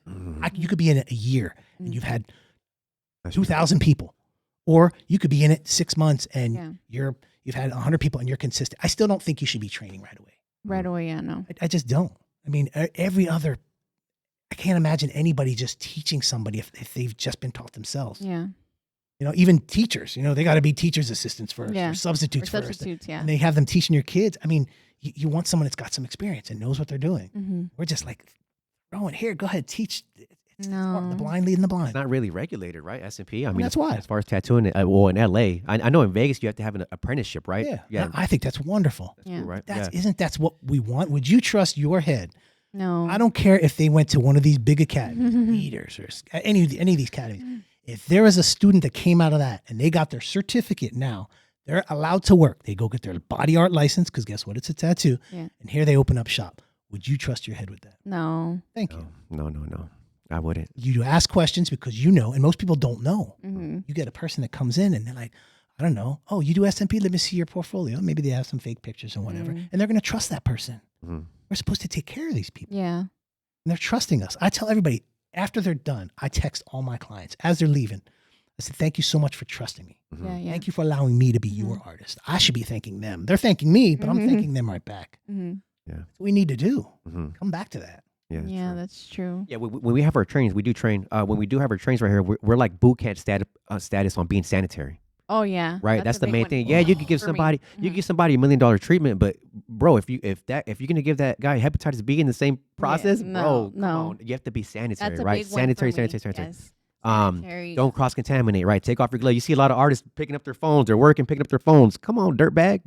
You could be in it a year and you've had 2,000 people, or you could be in it 6 months and you've had 100 people and you're consistent. I still don't think you should be training right away. Right away, yeah, no. I just don't. I mean, I can't imagine anybody just teaching somebody if they've just been taught themselves. Yeah. You know, even teachers, they got to be teachers' assistants first, Yeah. or substitutes Or first. substitutes, yeah. And they have them teaching your kids. I mean, you want someone that's got some experience and knows what they're doing. Mm-hmm. We're just like, Rowan, here, go ahead, teach. It's No. the blind leading the blind. It's not really regulated, right? S&P. I mean, that's why. As far as tattooing, well, in LA, I know in Vegas you have to have an apprenticeship, right? Yeah. I think that's wonderful. Yeah. Cool, right? Isn't that what we want? Would you trust your head? No. I don't care if they went to one of these big academies, leaders, or any of these academies. If there is a student that came out of that and they got their certificate now, they're allowed to work. They go get their body art license because guess what? It's a tattoo. Yeah. And here they open up shop. Would you trust your head with that? No. Thank you. No. I wouldn't. You ask questions because you know, and most people don't know. Mm-hmm. You get a person that comes in and they're like, I don't know. Oh, you do S&P? Let me see your portfolio. Maybe they have some fake pictures or whatever. And they're going to trust that person. We're supposed to take care of these people. Yeah. And they're trusting us. I tell everybody, after they're done, I text all my clients as they're leaving. I said, thank you so much for trusting me. Yeah. Yeah. Thank you for allowing me to be your artist. I should be thanking them. They're thanking me, but I'm thanking them right back. Mm-hmm. Yeah. That's what we need to do. Come back to that. Yeah. Yeah, true. that's true. Yeah, when we have our trainings, we do train. When we do have our trainings right here, we're like boot camp status on being sanitary. Oh yeah. Right, that's a the big main one. thing. Yeah, you could give For me. somebody $1 million treatment, but bro, if you're gonna give that guy hepatitis B in the same process, bro, come on, you have to be sanitary, That's a right? big one for Sanitary. me. Yes. Sanitary. Don't cross contaminate, right? Take off your glove. You see a lot of artists picking up their phones. They're working, picking up their phones. Come on, dirtbag.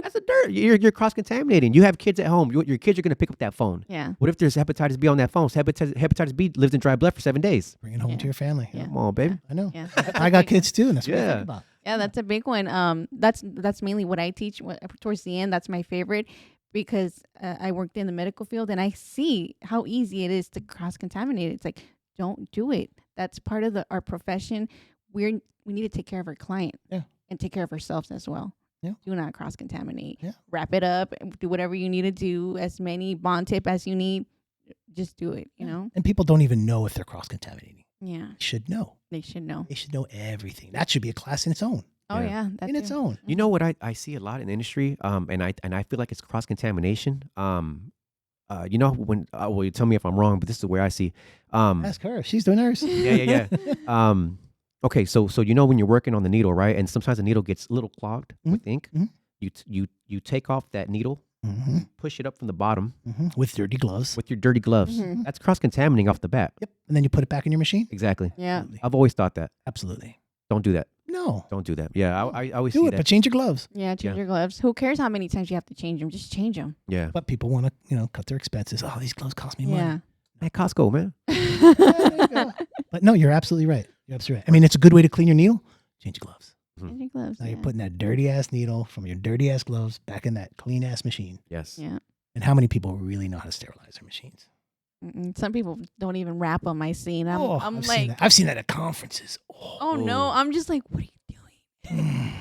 That's a dirt. You're cross contaminating. You have kids at home. Your kids are gonna pick up that phone. Yeah. What if there's hepatitis B on that phone? Hepatitis B lives in dry blood for 7 days. Bring it home to your family. Yeah. Come on, baby. I know. Yeah. I got kids too, and that's what I Yeah. think about. Yeah, that's a big one. That's mainly what I teach towards the end. That's my favorite because I worked in the medical field and I see how easy it is to cross contaminate. It's like, don't do it. That's part of our profession. We need to take care of our client and take care of ourselves as well. Yeah. Do not cross contaminate. Yeah. Wrap it up. Do whatever you need to do. As many bond tape as you need. Just do it. You know. And people don't even know if they're cross contaminating. Yeah. They should know. They should know. They should know everything. That should be a class in its own. Oh Yeah. yeah. That's In its own. You know what I see a lot in the industry, and I feel like it's cross contamination. You know when well, you tell me if I'm wrong, but this is the way I see. Ask her. She's the nurse. Yeah. Okay, so you know when you're working on the needle, right? And sometimes the needle gets a little clogged with ink. You take off that needle, push it up from the bottom With dirty gloves. with your dirty gloves. That's cross contaminating off the bat. Yep. And then you put it back in your machine. Exactly. Yeah. Absolutely. I've always thought that. Absolutely. Don't do that. No. Don't do that. Yeah, I always Do see it, that. but change your gloves. Yeah. Change Yeah. your gloves. Who cares how many times you have to change them? Just change them. Yeah. But people want to, cut their expenses. Oh, these gloves cost me money. Yeah. At Costco, man. Yeah, there you go. But no, you're absolutely right. You're absolutely right. I mean, it's a good way to clean your needle. Change your gloves. Magic gloves. Now Yeah. you're putting that dirty ass needle from your dirty ass gloves back in that clean ass machine. Yes. Yeah. And how many people really know how to sterilize their machines? Some people don't even wrap them. I seen. I'm I've like, seen that. I've seen that at conferences. oh no, I'm just like, what are you doing?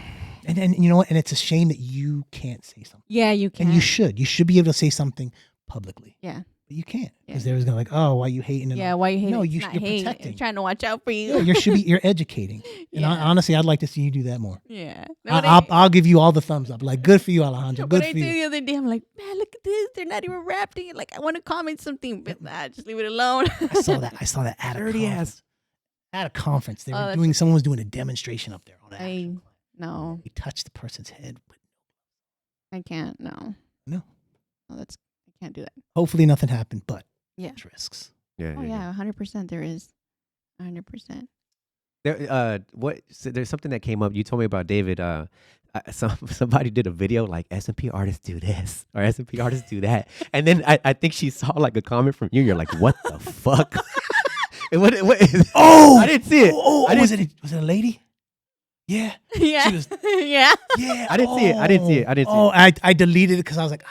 And you know what? And it's a shame that you can't say something. Yeah, you can. And you should. You should be able to say something publicly. Yeah. But you can't because Yeah. they're gonna like, oh, why you hating? And Yeah, all. why you hate No, it? It's you're not hate. protecting. I'm trying to watch out for you. Yeah, you're educating. And Yeah. honestly, I'd like to see you do that more. Yeah. I'll give you all the thumbs up. Like, good for you, Alejandro. What Good I for did you. the other day, I'm like, man, look at this. They're not even wrapped in. Like, I want to comment something, but just leave it alone. I saw that at a Dirty conference. ass. At a conference, they Oh, were that's doing. Someone was doing a demonstration up there on an I actual. no, He touched the person's head. I can't. No, No. that's I can't do that. Hopefully, nothing happened, but Yeah. there's risks. Yeah. Oh yeah, 100%. There is 100%. There's something that came up. You told me about David. Somebody did a video like S&P artists do this or S&P artists do that, and then I think she saw like a comment from you. You're like, what the fuck? And what Oh, I didn't see it. I was didn't- it a lady? Yeah. Yeah, She was- yeah. Yeah. I didn't see it. I didn't see it. Oh, I deleted it because I was like,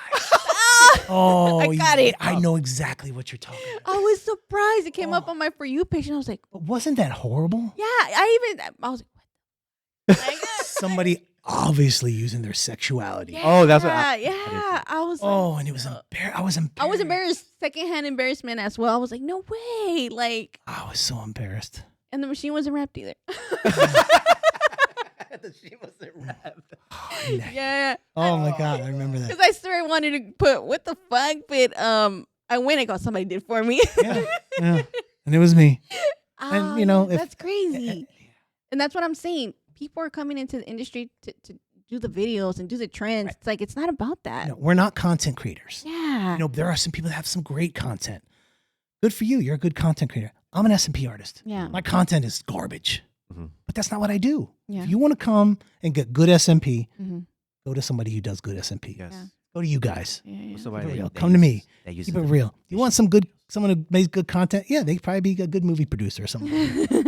oh, I got it. I know exactly what you're talking about. I was surprised. It came up on my For You page, and I was like, But wasn't that horrible? yeah. I was like, what? Like, Somebody obviously using their sexuality. Oh, that's what yeah. I was like, Oh, and it was I was embarrassed. I was embarrassed. Secondhand embarrassment as well. I was like, no way. Like, I was so embarrassed. and the machine wasn't wrapped either. She wasn't wrapped. Yeah. Oh my God, I remember that. Because I swear I wanted to put what the fuck, but I went and got somebody did for me. Yeah. And it was me. And, you know, if- that's crazy. And that's what I'm saying. People are coming into the industry to do the videos and do the trends. Right. It's like it's not about that. No, we're not content creators. Yeah. You know, there are some people that have some great content. Good for you. You're a good content creator. I'm an S&P artist. Yeah. My content is garbage. Mhm. But that's not what I do. Yeah. If you want to come and get good SMP, Mm-hmm. go to somebody who does good SMP. Yes. Yeah. Go to you guys. Yeah. Somebody Keep it that- real. that Come to me. uses- that uses Keep it the- real. You want someone who makes good content? Yeah, they probably be a good movie producer or something.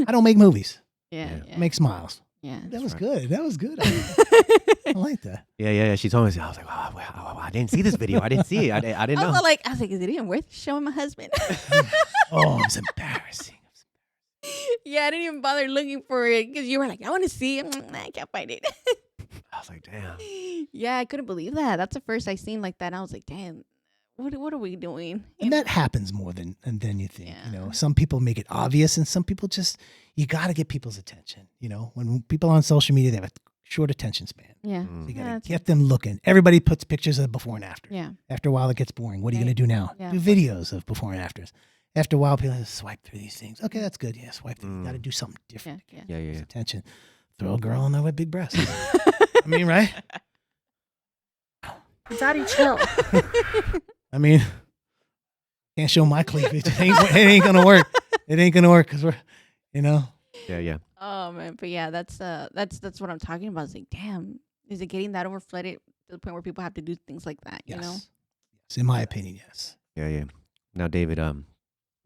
I don't make movies. Yeah. I make smiles. Yeah. That was right. good. That was good. I like that. Yeah. She told me. I was like, wow, I didn't see this video. I didn't see it. I didn't know. I was like, is it even worth showing my husband? Oh, it was embarrassing. Yeah, I didn't even bother looking for it because you were like, I want to see it. I can't find it. I was like, damn. Yeah, I couldn't believe that. That's the first I seen like that. I was like, damn, what are we doing? And that happens more than you think. Yeah. You know, some people make it obvious, and some people just you got to get people's attention. You know, when people on social media they have a short attention span, Yeah. so you Yeah, got that's- to get them looking. Everybody puts pictures of before and after. Yeah. After a while, it gets boring. What are you Right. going to do now? Yeah. Do videos of before and afters. After a while, people just swipe through these things. Okay, that's good. Yeah, swipe through. You got to do something different. Yeah. Yeah. People's attention. Throw a girl on there with big breasts. I mean, right? Daddy, chill. I mean, can't show my cleavage. It ain't gonna work. It ain't gonna work because we're, you know. Yeah. Oh man, but yeah, that's what I'm talking about. It's like, damn, is it getting that overflooded to the point where people have to do things like that? Yes. You know? Yes, in my opinion, yes. Yeah. Now, David,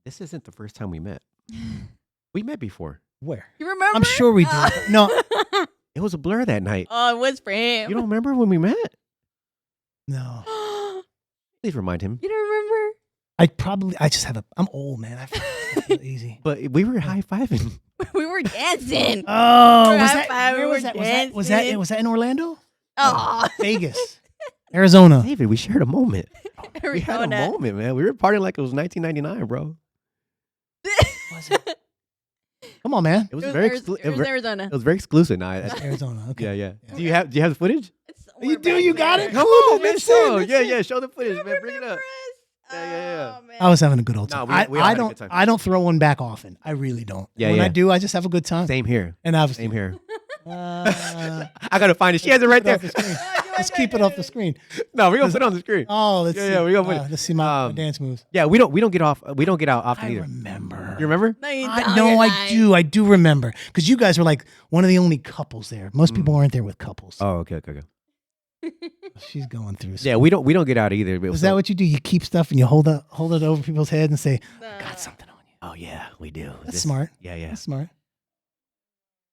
this isn't the first time we met. We met before. Where? You remember? I'm sure we did. No, It was a blur that night. Oh, it was for him. You don't remember when we met? no. Please remind him. You don't remember? I just have I'm old, man. I feel easy. But we were high fiving. We were dancing. Oh, We're was high that? five, Where we was were that? Was dancing. that in Orlando? Oh, Vegas, Arizona. David, we shared a moment. We had a Arizona. moment, man. We were partying like it was 1999, bro. Was it? Come on, man. It was It was, very it was Arizona. it was very exclusive. Now, It's Arizona. Okay. yeah. Yeah. Do you have the footage? It's You somewhere do? back You got there. it? Come Come on, on, man. let's see it, Show. let's Yeah, see it. show the footage, man. Bring it up. Yeah. Oh, man. I was having a good old No, time. we all I had a don't. good time. I don't throw one back often. I really don't. Yeah, When yeah. I do, I just have a good time. Same here. And obviously, Same here. uh, I gotta find it. She has it right keep there. off the screen. Let's keep it off the screen. No, we're gonna put it on the screen. Oh, let's Yeah, see. yeah, we gonna put it. Let's see my Um, dance moves. Yeah, we don't get out often I either. remember. You remember? No, you I don't. know You're I lying. do. I do remember because you guys were like one of the only couples there. Most people aren't there with couples. Oh, okay. She's going through. Yeah, we don't get out either. Is that what you do? You keep stuff and you hold it over people's heads and say, No. "Got something on you." Oh yeah, we do. That's smart. Yeah. That's smart.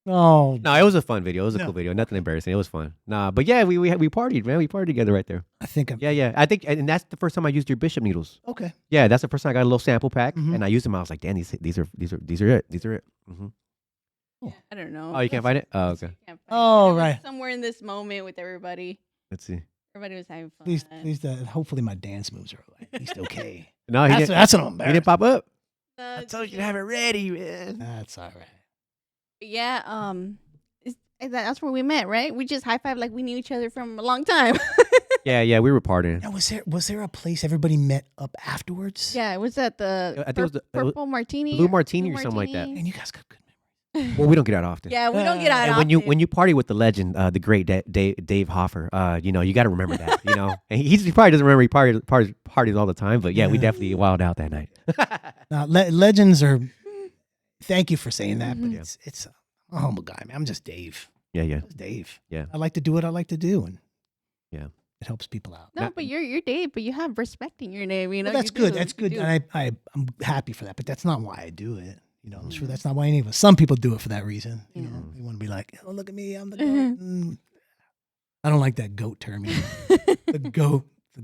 Oh, No, it was a fun video. It was a No. cool video. Nothing embarrassing. It was fun. Nah, but yeah, we partied, man. We partied together right there. I think I'm Yeah. I think, and that's the first time I used your Bishop needles. okay. Yeah, that's the first time I got a little sample pack, Mhm. and I used them. I was like, damn, these are it. These are it. Mm-hmm. I don't know. Oh, you can't find it? Oh, okay. Can't find Oh, it. It was right. somewhere in this moment with everybody. Let's see. Everybody was having fun. Please, hopefully my dance moves are at least okay. No, he didn't. That's what I'm He embarrassed. didn't pop up. Uh, I told you to have it ready, man. That's all right. yeah. That's where we met, right? We just high five like we knew each other from a long time. Yeah, we were partying. Now, was there a place everybody met up afterwards? yeah, it was at the I think it was the- Purple Martini, Blue Martini or something like that. And you guys got good. Well, we don't get out often. Yeah, we don't get out. And when you party with the legend, the great Dave Hoffer, you know, you got to remember that, you know. And he probably doesn't remember he parties all the time, but yeah, we definitely wilded out that night. Now, legends are. Thank you for saying that, but Mhm. it's I'm a humble guy, man. I'm just Dave. Yeah. Just Dave. Yeah. I like to do what I like to do, and Yeah. it helps people out. No, but you're Dave, but you have respect in your name. You know, Well, that's you good. do. That's You good. do. And I'm happy for that, but that's not why I do it. You know, I'm sure Mhm. that's not why any of us. Some people do it for that reason. You know, Yeah. they want to be like, oh, look at me, I'm the Mhm. goat. I don't like that goat term. Either. the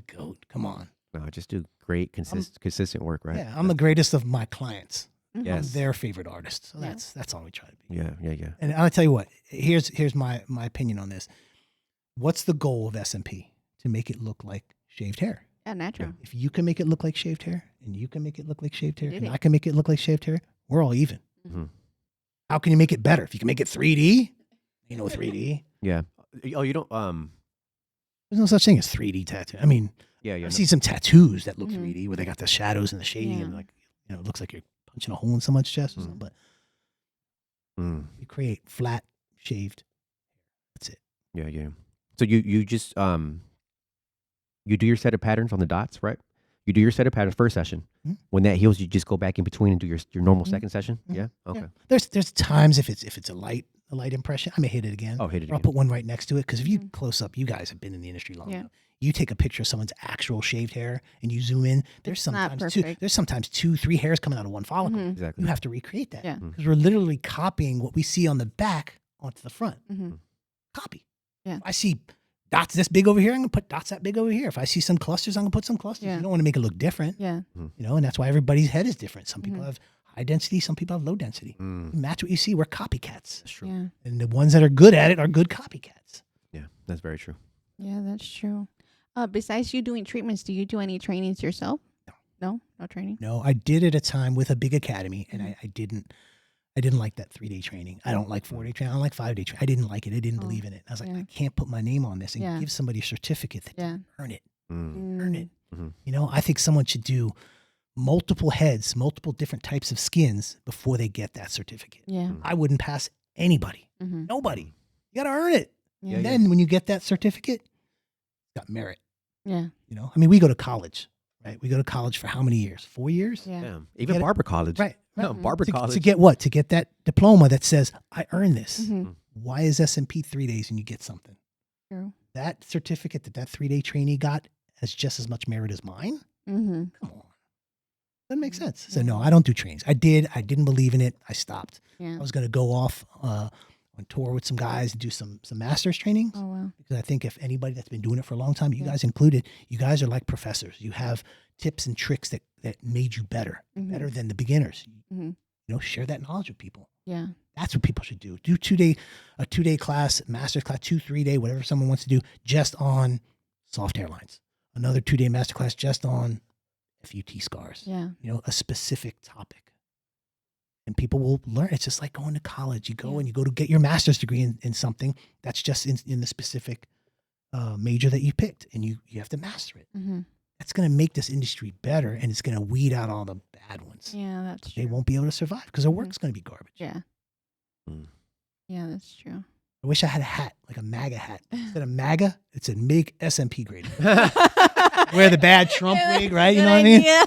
goat. Come on. No, just do great, consistent work, right? Yeah, I'm the greatest of my clients. Mhm. Yes. I'm their favorite artist. So Yeah. that's all we try to be. Yeah. And I'll tell you what. Here's my opinion on this. What's the goal of SMP? To make it look like shaved hair. Yeah, natural. If you can make it look like shaved hair, and you can make it look like shaved hair, Did and it. I can make it look like shaved hair, we're all even. Mhm. How can you make it better? If you can make it 3D, you know 3D. Yeah. Oh, you don't. There's no such thing as 3D tattoo. I mean, Yeah. I've seen some tattoos that look Mhm. 3D where they got the shadows and the shading and Yeah. like, you know, it looks like you're punching a hole in someone's chest or Mhm. something. But Mm, you create flat, shaved. That's it. yeah. So you just you do your set of patterns on the dots, right? You do your set of patterns first session. Mhm. When that heals, you just go back in between and do your normal Mhm. second session. Mhm. Yeah. Okay. Yeah. There's times if it's a light impression, I may hit it again. Oh, hit it Or I'll again. put one right next to it because if you Mhm. close up, you guys have been in the industry long Yeah. enough. You take a picture of someone's actual shaved hair and you zoom in. There's It's not sometimes perfect. there's sometimes 2-3 hairs coming out of one follicle. Mhm. Exactly. You have to recreate that Yeah. because we're literally copying what we see on the back onto the front. Mhm. Copy. Yeah. If I see dots this big over here, I'm gonna put dots that big over here. If I see some clusters, I'm gonna put some clusters. Yeah. You don't want to make it look different, Yeah. you know, and that's why everybody's head is different. Some people Mhm. have high density, some people have low density. Mm, Match what you see. We're copycats, that's true. Yeah. and the ones that are good at it are good copycats. Yeah, that's very true. Yeah, that's true. Besides you doing treatments, do you do any trainings yourself? No training. No, I did at a time with a big academy, and Mhm. I didn't like that 3-day training. I don't like 4-day training. I don't like 5-day training. I didn't like it. I didn't Oh, believe in it. I was like, yeah. I can't put my name on this and Yeah. give somebody a certificate that Yeah. didn't earn it. Mm, Earn it. Mhm. You know, I think someone should do multiple heads, multiple different types of skins before they get that certificate. Yeah. Mm. I wouldn't pass anybody. Mm-hmm. Nobody. You got to earn it. Yeah. And then when you get that certificate, it's got merit. Yeah. You know, I mean, we go to college, right? We go to college for how many years? 4 years? Yeah. Damn. Even Get it? barber college. Right. No, Mhm. barber To college. get what? To get that diploma that says, I earned this. Mm-hmm. Why is SMP 3 days and you get something? True. That certificate that 3-day trainee got has just as much merit as mine? Mm-hmm. Come on. Doesn't make sense. So Yeah. no, I don't do trainings. I didn't believe in it. I stopped. Yeah. I was going to go off on tour with some guys and do some master's trainings. Oh wow. Because I think if anybody that's been doing it for a long time, you Yeah. guys included, you guys are like professors. You have tips and tricks that made you better, Mhm. better than the beginners. Mhm. You know, share that knowledge with people. Yeah. That's what people should do. Do a 2-day class, master's class, 2-3-day, whatever someone wants to do, just on soft hairlines. Another 2-day master class just on FUT scars. Yeah. You know, a specific topic. And people will learn. It's just like going to college. You go Yeah. and you go to get your master's degree in something that's just in the specific major that you picked, and you have to master it. Mm-hmm. That's going to make this industry better, and it's going to weed out all the bad ones. Yeah, that's They true. won't be able to survive because their Mhm. work's going to be garbage. Yeah. Mm. Yeah, that's true. I wish I had a hat, like a MAGA hat. Instead of MAGA, it said make SMP great. wear the bad Trump wig, right? You Good know what I mean? idea.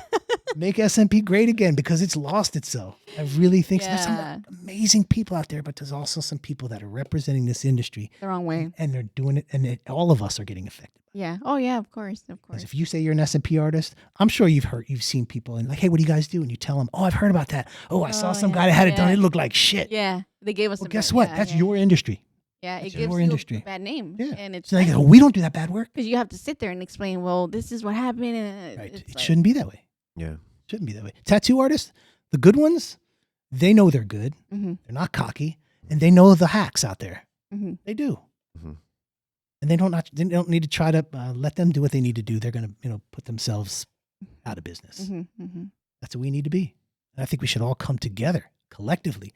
Make SMP great again because it's lost itself. I really think so. There's Yeah. some amazing people out there, but there's also some people that are representing this industry The wrong way. and they're doing it, and all of us are getting affected. Yeah. Oh yeah. Of course. Of Because course. if you say you're an SMP artist, I'm sure you've seen people and like, hey, what do you guys do? And you tell them, oh, I've heard about that. Oh, I saw Oh, some yeah, guy that had it done. yeah. It looked like shit. Yeah. They gave us. Well, a guess bad- what? yeah, That's yeah. your industry. Yeah. It that's gives your you industry. a bad name. Yeah. And it's So they go, we don't do that bad work. because you have to sit there and explain. Well, this is what happened. And Right. it's It like- shouldn't be that way. Yeah. Shouldn't be that way. Tattoo artists, the good ones, they know they're good. Mhm, They're not cocky, and they know the hacks out there. mhm. They do. Mhm. And they don't need to try to let them do what they need to do. They're going to, put themselves out of business. Mhm, mhm. That's what we need to be. And I think we should all come together collectively.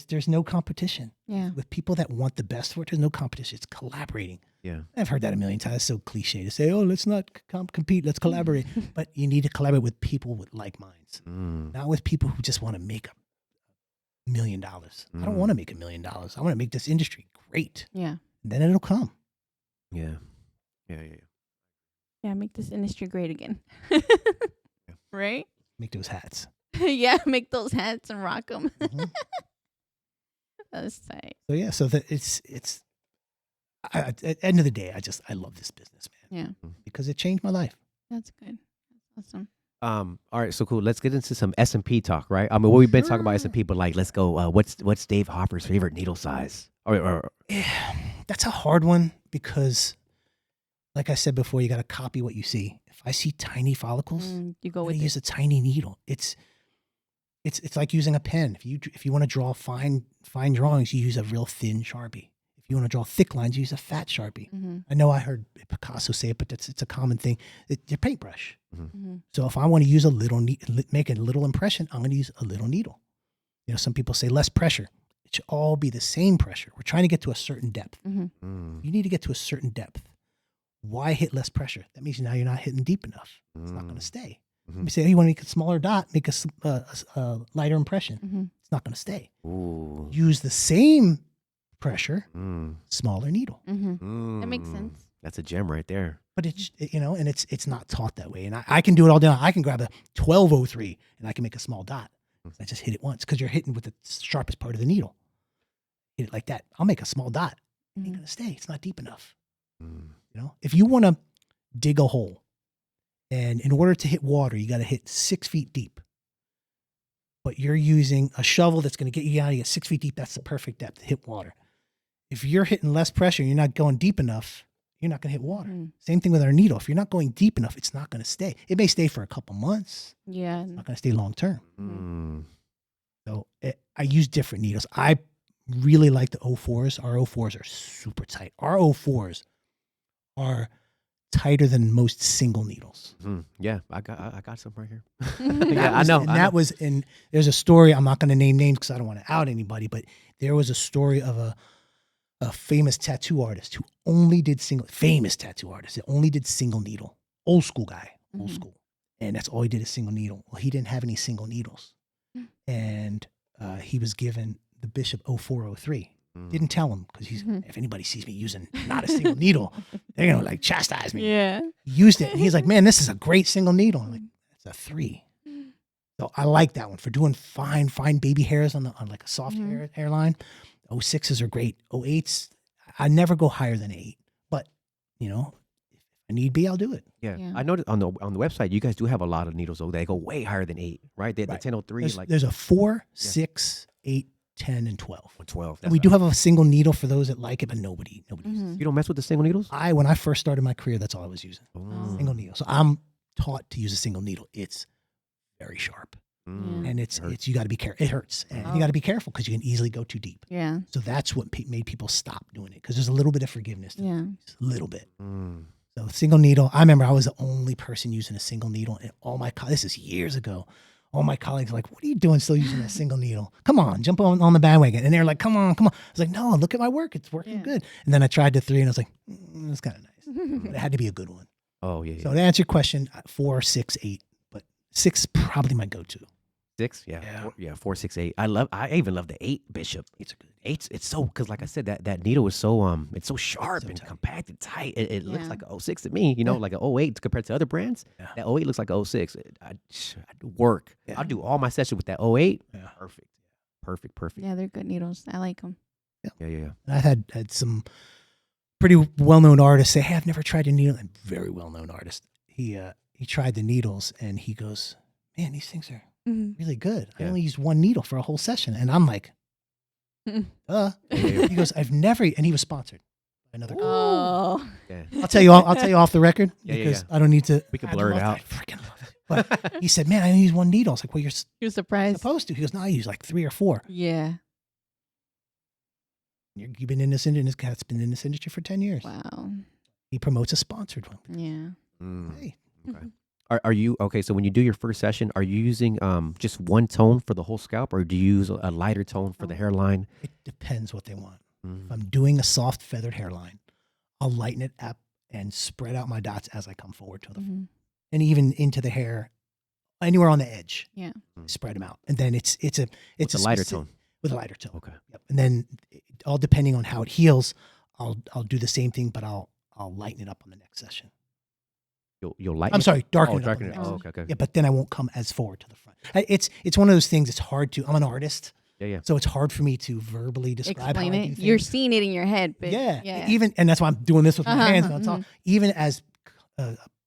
There's no competition Yeah. with people that want the best for it. There's no competition. It's collaborating. Yeah. I've heard that a million times. It's so cliche to say, oh, let's not compete. Let's collaborate. But you need to collaborate with people with like minds, Mm. not with people who just want to make $1 million. I don't Mm. want to make $1 million. I want to make this industry great. Yeah. Then it'll come. Yeah. Yeah. Yeah. Yeah. Make this industry great again. Right. Make those hats. Yeah. Make those hats and rock them. Mhm. That's tight. So yeah, so that it's at the end of the day, I love this business, man. Yeah. Because it changed my life. That's good. That's awesome. All right, so cool. Let's get into some S&P talk, right? I mean, well, we've been talking about Sure. S&P, but like, let's go. What's Dave Hoffer's favorite needle size? Or Yeah, that's a hard one because, like I said before, you got to copy what you see. If I see tiny follicles, You go I'm with gonna it. use a tiny needle. It's like using a pen. If you want to draw fine drawings, you use a real thin Sharpie. If you want to draw thick lines, you use a fat Sharpie. Mm-hmm. I know I heard Picasso say it, but it's a common thing. Your paintbrush. Mm-hmm. So if I want to use make a little impression, I'm going to use a little needle. Some people say less pressure. It should all be the same pressure. We're trying to get to a certain depth. Mm-hmm. You need to get to a certain depth. Why hit less pressure? That means now you're not hitting deep enough. It's not going to stay. Mhm. You say, oh, you want to make a smaller dot, make a lighter impression. Mm-hmm. It's not going to stay. Ooh. Use the same pressure, Mm. smaller needle. Mm-hmm. That makes Mm. sense. That's a gem right there. But and it's not taught that way. And I can do it all day long. I can grab a 1203 and I can make a small dot. I just hit it once because you're hitting with the sharpest part of the needle. Hit it like that. I'll make a small dot. It ain't Mhm. gonna stay. It's not deep enough. Mm. If you want to dig a hole, and in order to hit water, you got to hit 6 feet deep. But you're using a shovel that's going to get you out of here 6 feet deep. That's the perfect depth to hit water. If you're hitting less pressure, you're not going deep enough, you're not going to hit water. Mhm. Same thing with our needle. If you're not going deep enough, it's not going to stay. It may stay for a couple months. Yeah. It's not going to stay long term. Mm. So I use different needles. I really like the 04s. Our 04s are super tight. Our 04s are tighter than most single needles. Mm. Yeah, I got some right here. Mhm. Yeah, I know. And I that know. was in. There's a story. I'm not going to name names because I don't want to out anybody. But there was a story of a famous tattoo artist who only did famous tattoo artist that only did single needle. Old school guy, old Mhm. school, and that's all he did is single needle. Well, he didn't have any single needles, and he was given the Bishop 0403. Mm. Didn't tell him because Mhm. if anybody sees me using not a single needle, they're gonna like chastise me. Yeah. He used it, and he's like, "Man, this is a great single needle." I'm like, "It's a 3." So I like that one for doing fine baby hairs on like a soft Mhm. hairline. 06s are great. 08s, I never go higher than 8. But if I need be, I'll do it. Yeah. Yeah. I noticed on the website you guys do have a lot of needles though. They go way higher than 8, right? The Right. 1003 There's, like there's a 4, 6, 8, 10, and 12. 12. And we do have a single needle for those that like it, but nobody uses it. Mhm. You don't mess with the single needles? When I first started my career, that's all I was using. Oh. Single needle. So I'm taught to use a single needle. It's very sharp. Mm. And it's Hurts. you got to be careful. It hurts. And Oh. you got to be careful because you can easily go too deep. Yeah. So that's what made people stop doing it because there's a little bit of forgiveness. Yeah. Just a little bit. Mm. So single needle. I remember I was the only person using a single needle, and this is years ago. All my colleagues were like, "What are you doing still using a single needle? Come on, jump on the bandwagon." And they're like, "Come on." I was like, "No, look at my work. It's working Yeah. good." And then I tried the 3, and I was like, "It's kind of nice." But it had to be a good one. Oh yeah. So to answer your question, 4, 6, 8, but 6 probably my go-to. 6? Yeah. Yeah. 4, 6, 8. I even love the 8 Bishop. It's a good. 8's, it's so, because like I said, that needle is so, it's so sharp So and tight. compact and tight. It looks Yeah. like a 06 to me, you know, Yeah. like a 08 compared to other brands. Yeah. That 08 looks like a 06. I do work. Yeah. I'll do all my sessions with that 08. Yeah. Perfect. Yeah, they're good needles. I like them. Yeah. And I've had some pretty well-known artists say, "Hey, I've never tried a needle." And very well-known artist. He tried the needles and he goes, "Man, these things are really good. I Yeah. only used one needle for a whole session." And I'm like, Yeah. He goes, "I've never," and he was sponsored by another company. Oh. Yeah. I'll tell you off the record Yeah, because I don't need to. We can I blur it love out. I freaking love it. But he said, "Man, I only use one needle." I was like, "Well, you're You're surprised. supposed to." He goes, "No, I use like 3 or 4." Yeah. You've been in this industry. This cat's been in this industry for 10 years. Wow. He promotes a sponsored one. Yeah. Mm. Hey, Okay. Are you okay? So when you do your first session, are you using just one tone for the whole scalp, or do you use a lighter tone for the hairline? it depends what they want. Mm. If I'm doing a soft feathered hairline, I'll lighten it up and spread out my dots as I come forward to the Mhm. and even into the hair, anywhere on the edge. Yeah. Spread them out, and then it's a It's a lighter specific- tone. with a lighter tone. Okay. Yep. And then all depending on how it heals, I'll do the same thing, but I'll lighten it up on the next session. You'll lighten. I'm sorry, darken Oh, it up. darken on it. the Oh, next okay. Yeah, but then I won't come as forward to the front. It's one of those things. It's hard to. I'm an artist, Yeah. so it's hard for me to verbally describe Explain how I it. do You're things. seeing it in your head, but Yeah. Even and that's why I'm doing this with my hands. Uh-huh, On top. Even as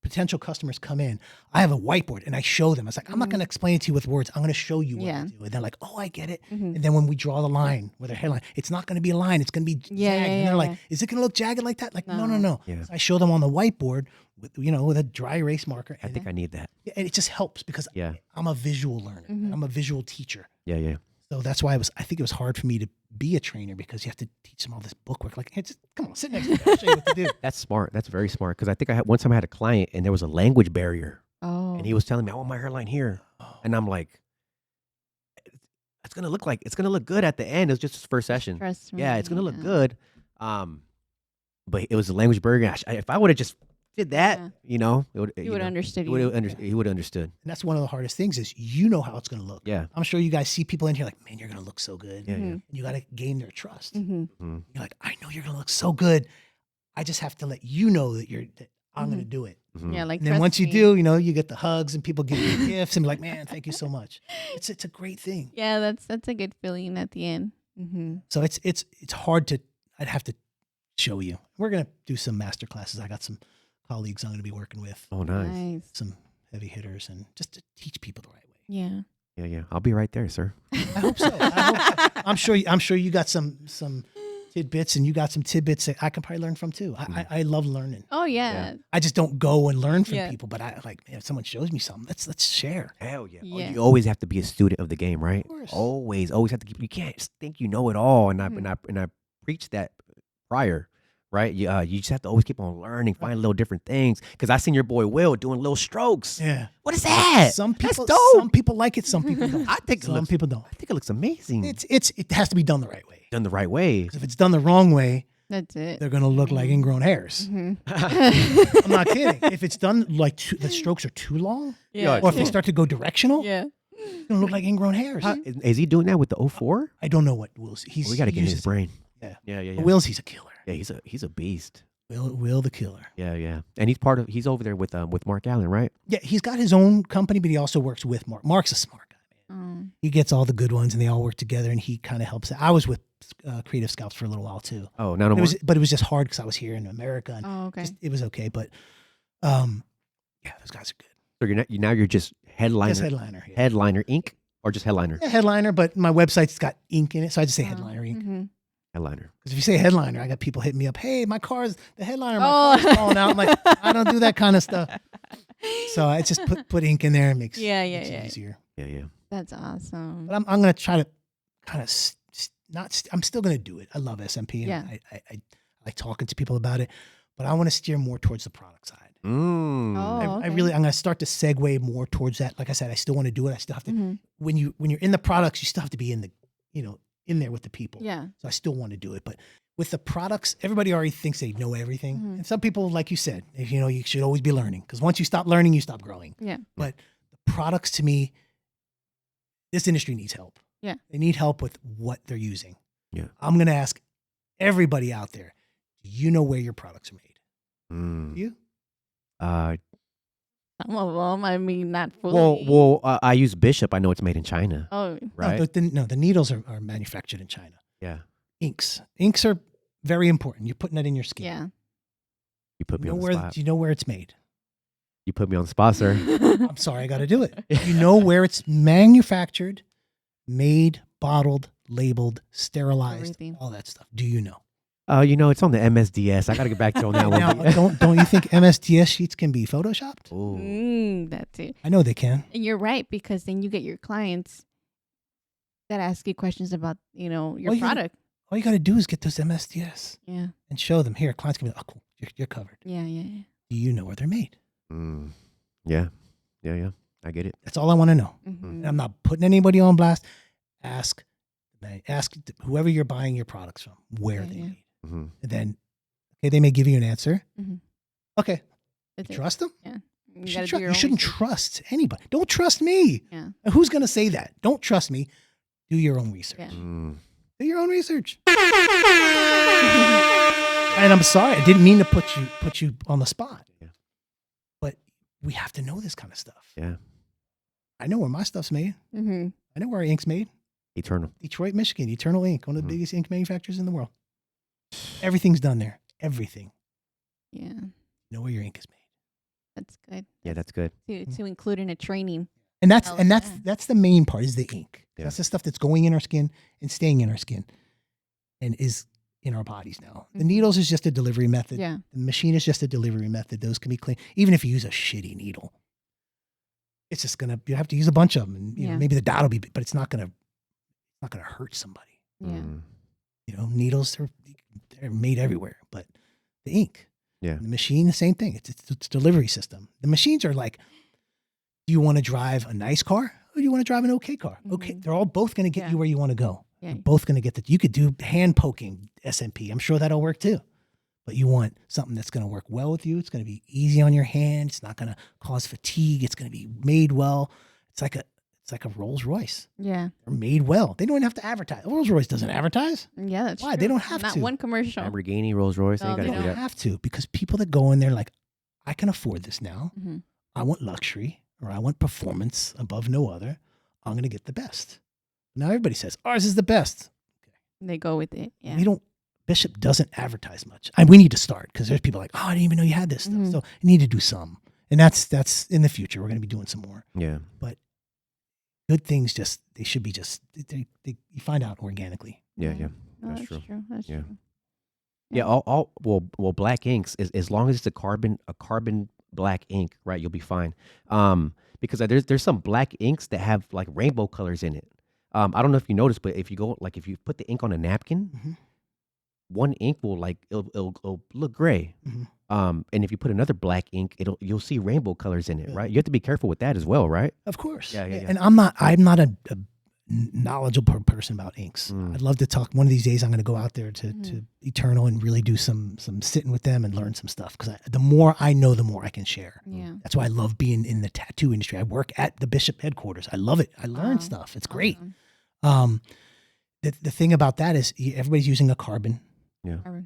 potential customers come in, I have a whiteboard and I show them. It's like I'm not going to explain it to you with words. I'm going to show you what I Yeah. do, and they're like, "Oh, I get it." Mhm. And then when we draw the line with their hairline, it's not going to be a line. It's going to be Yeah, jagged. yeah, And they're yeah, like, yeah. "Is it going to look jagged like that?" Like, no. No. Yeah. So I show them on the whiteboard with a dry erase marker. I think I need that. and it just helps because Yeah. I'm a visual learner. Mhm. I'm a visual teacher. Yeah. So that's why I think it was hard for me to be a trainer because you have to teach them all this bookwork. Like, hey, just come on, sit next to me. I'll show you what to do. That's smart. That's very smart. Because I think one time I had a client and there was a language barrier, Oh. and he was telling me, "I want my hairline here," and I'm like, "It's gonna look good at the end." It was just his first session. Trust me. Yeah, it's gonna look good. But it was a language barrier. If I would have just did that, Yeah. it would. You would have understood. He would have understood. And that's one of the hardest things is you know how it's going to look. Yeah. I'm sure you guys see people in here like, man, you're going to look so good. Yeah. And you got to gain their trust. Mm-hmm. You're like, I know you're going to look so good. I just have to let you know that I'm going to do it. Mhm. Yeah, like And then trust once you me. do, you get the hugs and people give you gifts and be like, man, thank you so much. It's a great thing. Yeah, that's a good feeling at the end. Mm-hmm. So it's hard to. I'd have to show you. We're gonna do some master classes. I got some colleagues I'm gonna be working with, Oh, nice. some heavy hitters, and just to teach people the right way. Yeah. Yeah. I'll be right there, sir. I hope so. I'm sure you got some tidbits, and you got some tidbits that I can probably learn from too. I love learning. Oh yeah. I just don't go and learn from Yeah. people, but I like, man, if someone shows me something, let's share. Hell yeah. Yeah. You always have to be a student of the game, right? Of course. Always have to keep. You can't just think you know it all, and I preach that prior, right? You just have to always keep on learning, find little different things. Because I seen your boy Will doing little strokes. Yeah. What is that? Some people, That's dope. some people like it, some people don't. I think some people don't. I think it looks amazing. It has to be done the right way. done the right way. 'Cause if it's done the wrong way, That's it. they're gonna look like ingrown hairs. Mm-hmm. I'm not kidding. If it's done like the strokes are too long, Yeah. or if they start to go directional, Yeah. it's gonna look like ingrown hairs. Is he doing that with the 04? I don't know what Will's. We got to get in his uses it. brain. Yeah. Yeah. Will's, he's a killer. Yeah, he's a beast. Will the killer. Yeah. And he's over there with Mark Allen, right? Yeah, he's got his own company, but he also works with Mark. Mark's a smart guy, man. He gets all the good ones, and they all work together, and he kind of helps. I was with Creative Scouts for a little while too. Oh, not no more. But it was just hard because I was here in America, and Oh, okay. it was okay. But yeah, those guys are good. So you're just headliner, Just headliner. Yeah. headliner ink, or just headliner, Yeah, headliner, but my website's got ink in it, so I just say headliner ink. Mm-hmm. headliner. Because if you say headliner, I got people hitting me up. Hey, the headliner, my Oh. car's falling out. I'm like, I don't do that kind of stuff. So I just put ink in there. It makes makes it easier. Yeah. That's awesome. But I'm going to try to kind of I'm still going to do it. I love SMP. And Yeah. I like talking to people about it, but I want to steer more towards the product side. Mm. Oh, I'm going to start to segue more towards that. Like I said, I still want to do it. I still have to, Mm-hmm. when you're in the products, you still have to be in there with the people. Yeah. So I still want to do it. But with the products, everybody already thinks they know everything. Mhm. And some people, like you said, you should always be learning, because once you stop learning, you stop growing. Yeah. But the products, to me, this industry needs help. Yeah. They need help with what they're using. Yeah. I'm going to ask everybody out there, do you know where your products are made? Mm. You? Some of them, I mean, not fully. I use Bishop. I know it's made in China, Oh, right? No, the needles are manufactured in China. Yeah. Inks are very important. You're putting that in your skin. yeah. You put me You know on the where, spot. do you know where it's made? You put me on the spot, sir. I'm sorry, I got to do it. You know where it's manufactured, made, bottled, labeled, sterilized, Everything. all that stuff. Do you know? It's on the MSDS. I got to get back to you on that Now, one. don't you think MSDS sheets can be photoshopped? Ooh. That too. I know they can. And you're right, because then you get your clients that ask you questions about, your you gotta- product. All you got to do is get those MSDS Yeah. and show them. Here, clients can be like, oh, cool, you're covered. Yeah. Do you know where they're made? Mm. Yeah. I get it. That's all I want to know. Mm-hmm. And I'm not putting anybody on blast. Ask whoever you're buying your products from where Yeah, they yeah. made. Mm-hmm. And then, okay, they may give you an answer. Mhm. Okay, That's you it. trust them? Yeah. You shouldn't trust anybody. Don't trust me. Yeah. Who's going to say that? Don't trust me. Do your own research. Yeah. Mm. Do your own research. And I'm sorry, I didn't mean to put you on the spot. Yeah. But we have to know this kind of stuff. Yeah. I know where my stuff's made. Mm-hmm. I know where our ink's made. Eternal. Detroit, Michigan, Eternal Ink, one of the Mhm. biggest ink manufacturers in the world. Everything's done there. Everything. Yeah. Know where your ink is made. That's good. Yeah, that's good. To include in a training. And that's Oh, and that's yeah. that's the main part is the ink. Yeah. That's the stuff that's going in our skin and staying in our skin and is in our bodies now. The Mhm. needles is just a delivery method. Yeah. The machine is just a delivery method. Those can be clean. Even if you use a shitty needle, it's just you have to use a bunch of them. And Yeah. maybe the dot will be, but it's not gonna hurt somebody. Yeah. Mm. Needles they're made everywhere, but the ink, Yeah. the machine, the same thing. It's a delivery system. The machines are like, do you want to drive a nice car or do you want to drive an okay car? Okay, Mhm. they're all both going to get Yeah. you where you want to go. Yeah. They're both going to get that. You could do hand poking SMP. I'm sure that'll work too. But you want something that's going to work well with you. It's going to be easy on your hand. It's not going to cause fatigue. It's going to be made well. It's like a Rolls Royce. Yeah. They're made well. They don't even have to advertise. Rolls Royce doesn't advertise. Yeah. That's Why? true. They don't have Not to. one commercial. Lamborghini, Rolls Royce. No, Ain't they They gotta do don't that. have to, because people that go in there like, I can afford this now. Mm-hmm. I want luxury, or I want performance above no other. I'm going to get the best. Now everybody says ours is the best. They go with it. Yeah. We don't. Bishop doesn't advertise much. We need to start, because there's people like, oh, I didn't even know you had this stuff. Mhm. So you need to do some, and that's in the future. We're going to be doing some more. Yeah. Good things they should be you find out organically. Yeah. Yeah. Yeah. No, That's true. That's Yeah. true. Yeah. Well, black inks is as long as it's a carbon black ink, right? You'll be fine. Because there's some black inks that have like rainbow colors in it. I don't know if you noticed, but if you put the ink on a napkin, Mhm. one ink will it'll look gray. Mhm. And if you put another black ink, you'll see rainbow colors in it, Yeah. right? You have to be careful with that as well, right? Of course. Yeah. And I'm not a knowledgeable person about inks. Mm. I'd love to talk. One of these days, I'm going to go out there to Mhm. Eternal and really do some sitting with them and learn some stuff. Because the more I know, the more I can share. Yeah. That's why I love being in the tattoo industry. I work at the Bishop headquarters. I love it. I learn Wow. stuff. It's great. Awesome. The thing about that is everybody's using a carbon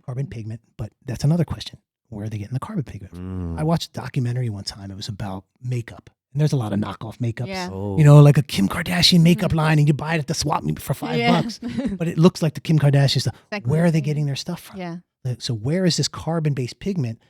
Carbon. pigment, but that's another question. Where are they getting the carbon pigment from? Mm. I watched a documentary one time. It was about makeup. And there's a lot of knockoff makeups. Yeah. Oh. Like a Kim Kardashian makeup line, and you buy it at the swap meet for $5, but it looks like the Kim Kardashian stuff. Exactly Where the are they same. getting their stuff from? Yeah. So where is this carbon-based pigment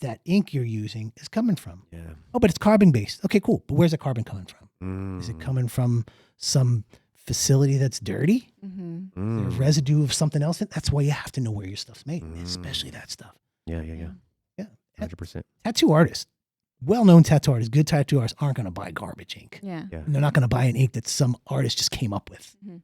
that ink you're using is coming from? Yeah. Oh, but it's carbon-based. Okay, cool. But where's the carbon coming from? Mm. Is it coming from some facility that's dirty? Mm-hmm. Is there a Mm. residue of something else? That's why you have to know where your stuff's made, especially that stuff. Yeah. Yeah. 100%. Tattoo artists, well-known tattoo artists, good tattoo artists aren't going to buy garbage ink. Yeah. Yeah. And they're not going to buy an ink that some artist just came up with. Mhm.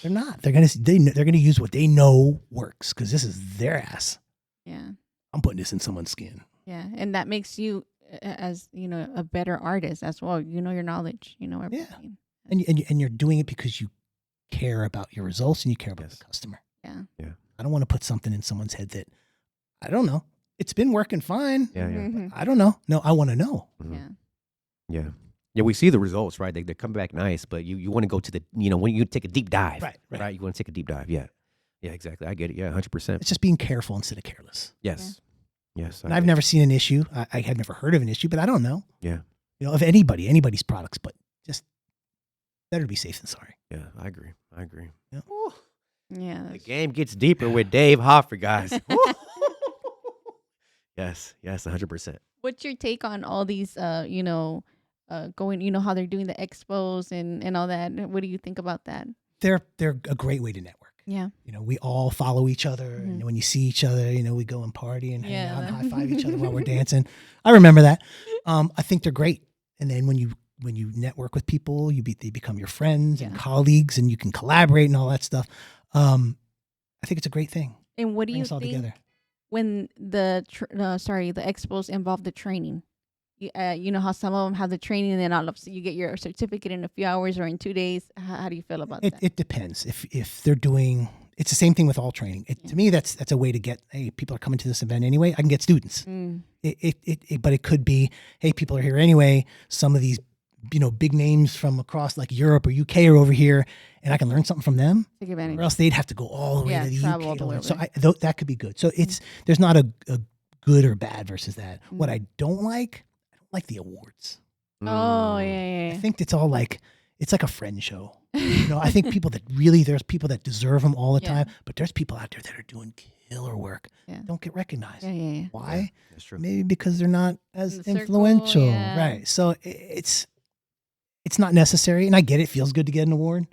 They're not. They're gonna use what they know works, because this is their ass. Yeah. I'm putting this in someone's skin. Yeah. And that makes you, as a better artist as well. You know your knowledge. You know everything. And you're doing it because you care about your results and you care about Yes. the customer. Yeah. Yeah. I don't want to put something in someone's head that I don't know. It's been working fine. Yeah. Yeah. Mhm. I don't know. No, I want to know. Mhm. Yeah. Yeah. Yeah, we see the results, right? They come back nice, but you want to go to the, when you take a deep dive, Right. You want to take a deep dive. Yeah. Yeah, exactly. I get it. Yeah, 100%. It's just being careful instead of careless. Yes. Yes. And I've never seen an issue. I had never heard of an issue, but I don't know. Yeah. Of anybody's products, but just better to be safe than sorry. Yeah, I agree. Yeah. Yeah. The game gets deeper with Dave Hoffer, guys. Yes, 100%. What's your take on all these, going, how they're doing the expos and all that? What do you think about that? They're a great way to network. Yeah. We all follow each other, and when you see each other, we go and party and hang out and high five each other while we're dancing. I remember that. I think they're great. And then when you network with people, they become your friends and colleagues, and you can collaborate and all that stuff. I think it's a great thing. And what do you all think together. when the expos involve the training? You know how some of them have the training, and then all of a sudden you get your certificate in a few hours or in 2 days. How do you feel about that? It depends. If they're doing, it's the same thing with all training. To me, that's a way to get, hey, people are coming to this event anyway. I can get students. But it could be, hey, people are here anyway. Some of these, big names from across like Europe or UK are over here, and I can learn something from them. Take advantage. Or else they'd have to go all the way to the travel all UK the to way learn. So over. that could be good. So there's not a good or bad versus that. What I don't like the awards. Oh, yeah. I think it's all like, it's like a friend show. I think there's people that deserve them all the time, but there's people out there that are doing killer work. Don't get recognized. Yeah. Why? Yeah, that's true. Maybe because they're not as In the circle, influential. yeah. Right. So it's not necessary. And I get it. Feels good to get an award.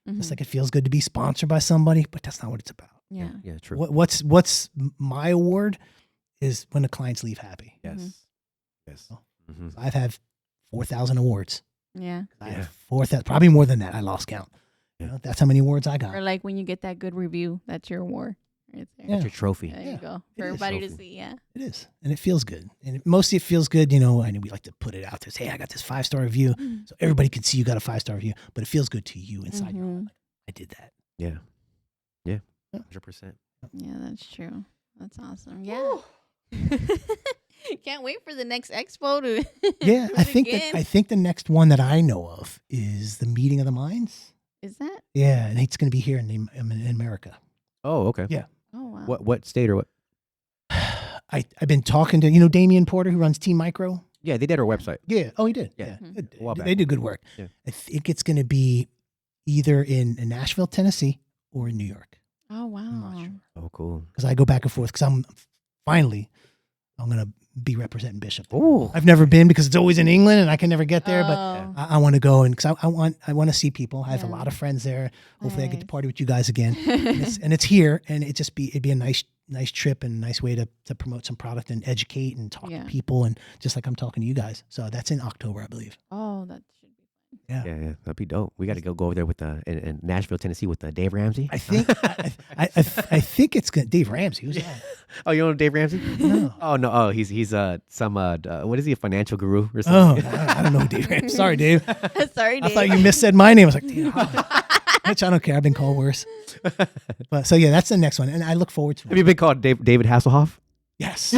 Just like it feels good to be sponsored by somebody, but that's not what it's about. Yeah. Yeah, true. What's my award is when the clients leave happy. Yes. Yes. Mm-hmm. I've had 4,000 awards. Yeah. I have 4,000, probably more than that. I lost count. That's how many awards I got. Or like when you get that good review, that's your award. Right there. Yeah. That's your trophy. There you go. It For is everybody to trophy. see. Yeah. It is. And it feels good. And mostly it feels good, I know we like to put it out there. Say, hey, I got this 5-star review. So everybody can see you got a 5-star review. But it feels good to you inside your heart. Like, I did that. Yeah. 100%. Yeah, that's true. That's awesome. Yeah. Can't wait for the next expo to. Yeah, do I it think again. I think the next one that I know of is the Meeting of the Minds. Is that? Yeah, and it's going to be here in America. Oh, okay. Yeah. Oh wow. What state or what? I've been talking to Damian Porter, who runs Team Micro. Yeah, they did our website. Yeah. Oh, he did. Yeah. Good. A while back. They do good work. Yeah. I think it's going to be either in Nashville, Tennessee, or in New York. Oh wow. I'm not sure. Oh, cool. Because I go back and forth. Because I'm going to be representing Bishop. Oh, I've never been because it's always in England and I can never get there. But Oh. I want to go, and because I want to see people. I have a Yeah. lot of friends there. Hopefully, I get to Nice. party with you guys again. and it's here, and it'd be a nice trip and a nice way to promote some product and educate and talk Yeah. to people, and just like I'm talking to you guys. So that's in October, I believe. Oh, that should be. Yeah. yeah, that'd be dope. We got to go over there with in Nashville, Tennessee, with Dave Ramsey. I think I think it's gonna Dave Ramsey. Who's that? Oh, you know Dave Ramsey? No. Oh no. Oh, he's some what is he, a financial guru or Oh, something? I don't know who Dave Ramsey. Sorry, Dave. Sorry, I Dave. thought you missaid my name. I was like, damn. Which I don't care. I've been called worse. But so yeah, that's the next one, and I look forward to Have it. you been called David Hasselhoff? Yes,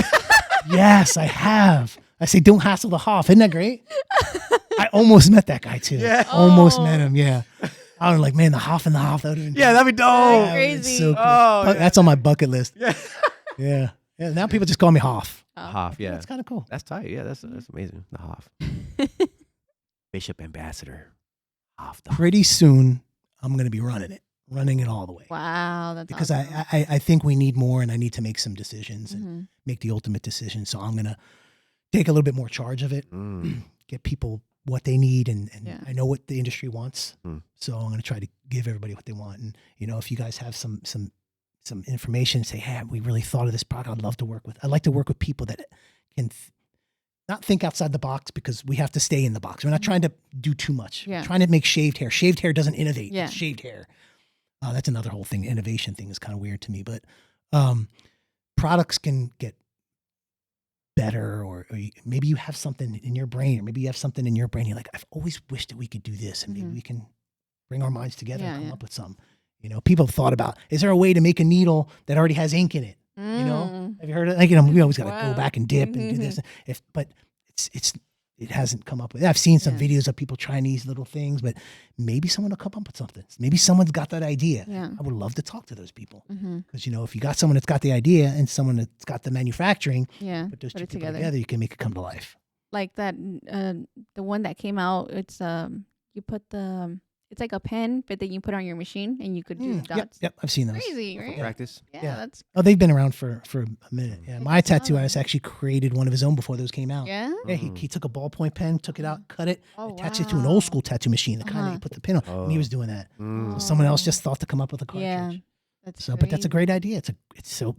yes, I have. I say, don't hassle the Hoff. Isn't that great? I almost met that guy too. Yeah. Almost Oh. met him. Yeah. I was like, man, the Hoff and the Hoff. That would've been That'd be dope. That's that would've been crazy. So cool. Oh, yeah. That's on my bucket list. Yeah. Yeah. Yeah. Now people just call me Hoff. Hoff, yeah. That's kind of cool. That's tight. Yeah, that's amazing. The Hoff. Bishop Ambassador. Hoff. The Hoff. Pretty soon, I'm going to be running it all the way. Wow, that's Because awesome. I think we need more, and I need to make some decisions and Mhm. make the ultimate decision. So I'm going to take a little bit more charge of it, Mm. get people what they need, and Yeah. I know what the industry wants. Mm. So I'm going to try to give everybody what they want. And if you guys have some information, say, hey, we really thought of this product. I'd love to work with. I like to work with people that can not think outside the box, because we have to stay in the box. We're not trying to do too much. Yeah. We're trying to make shaved hair. Shaved hair doesn't innovate. Yeah. It's shaved hair. That's another whole thing. Innovation thing is kind of weird to me, but products can get better, or maybe you have something in your brain, or maybe you have something in your brain. You're like, I've always wished that we could do this, and maybe we can bring our minds together and come up with some. People have thought about, is there a way to make a needle that already has ink in it? Have you heard of it? Like, we always got to go back and dip and do this. But it's it hasn't come up with. I've seen some Yeah. videos of people trying these little things, but maybe someone will come up with something. Maybe someone's got that idea. Yeah. I would love to talk to those people Mm-hmm. because if you got someone that's got the idea and someone that's got the manufacturing, Yeah. put those Put two it people together. together, you can make it come to life. Like that, the one that came out. It's you put it's like a pen, but then you put it on your machine and you could do Yep, dots. yep, I've seen those. Crazy, For right? practice. Yeah, Yeah. that's Oh, they've been around for a minute. Yeah, I my didn't know tattoo that. artist actually created one of his own before those came out. yeah. Yeah, he took a ballpoint pen, took it out, cut it, Oh, attached it to an wow. old school tattoo machine, the kind that Uh-huh. you put the pin on. And he was doing that. Mm. So someone else Oh. just thought to come up with a cartridge. Yeah. That's So, but that's a crazy. great idea.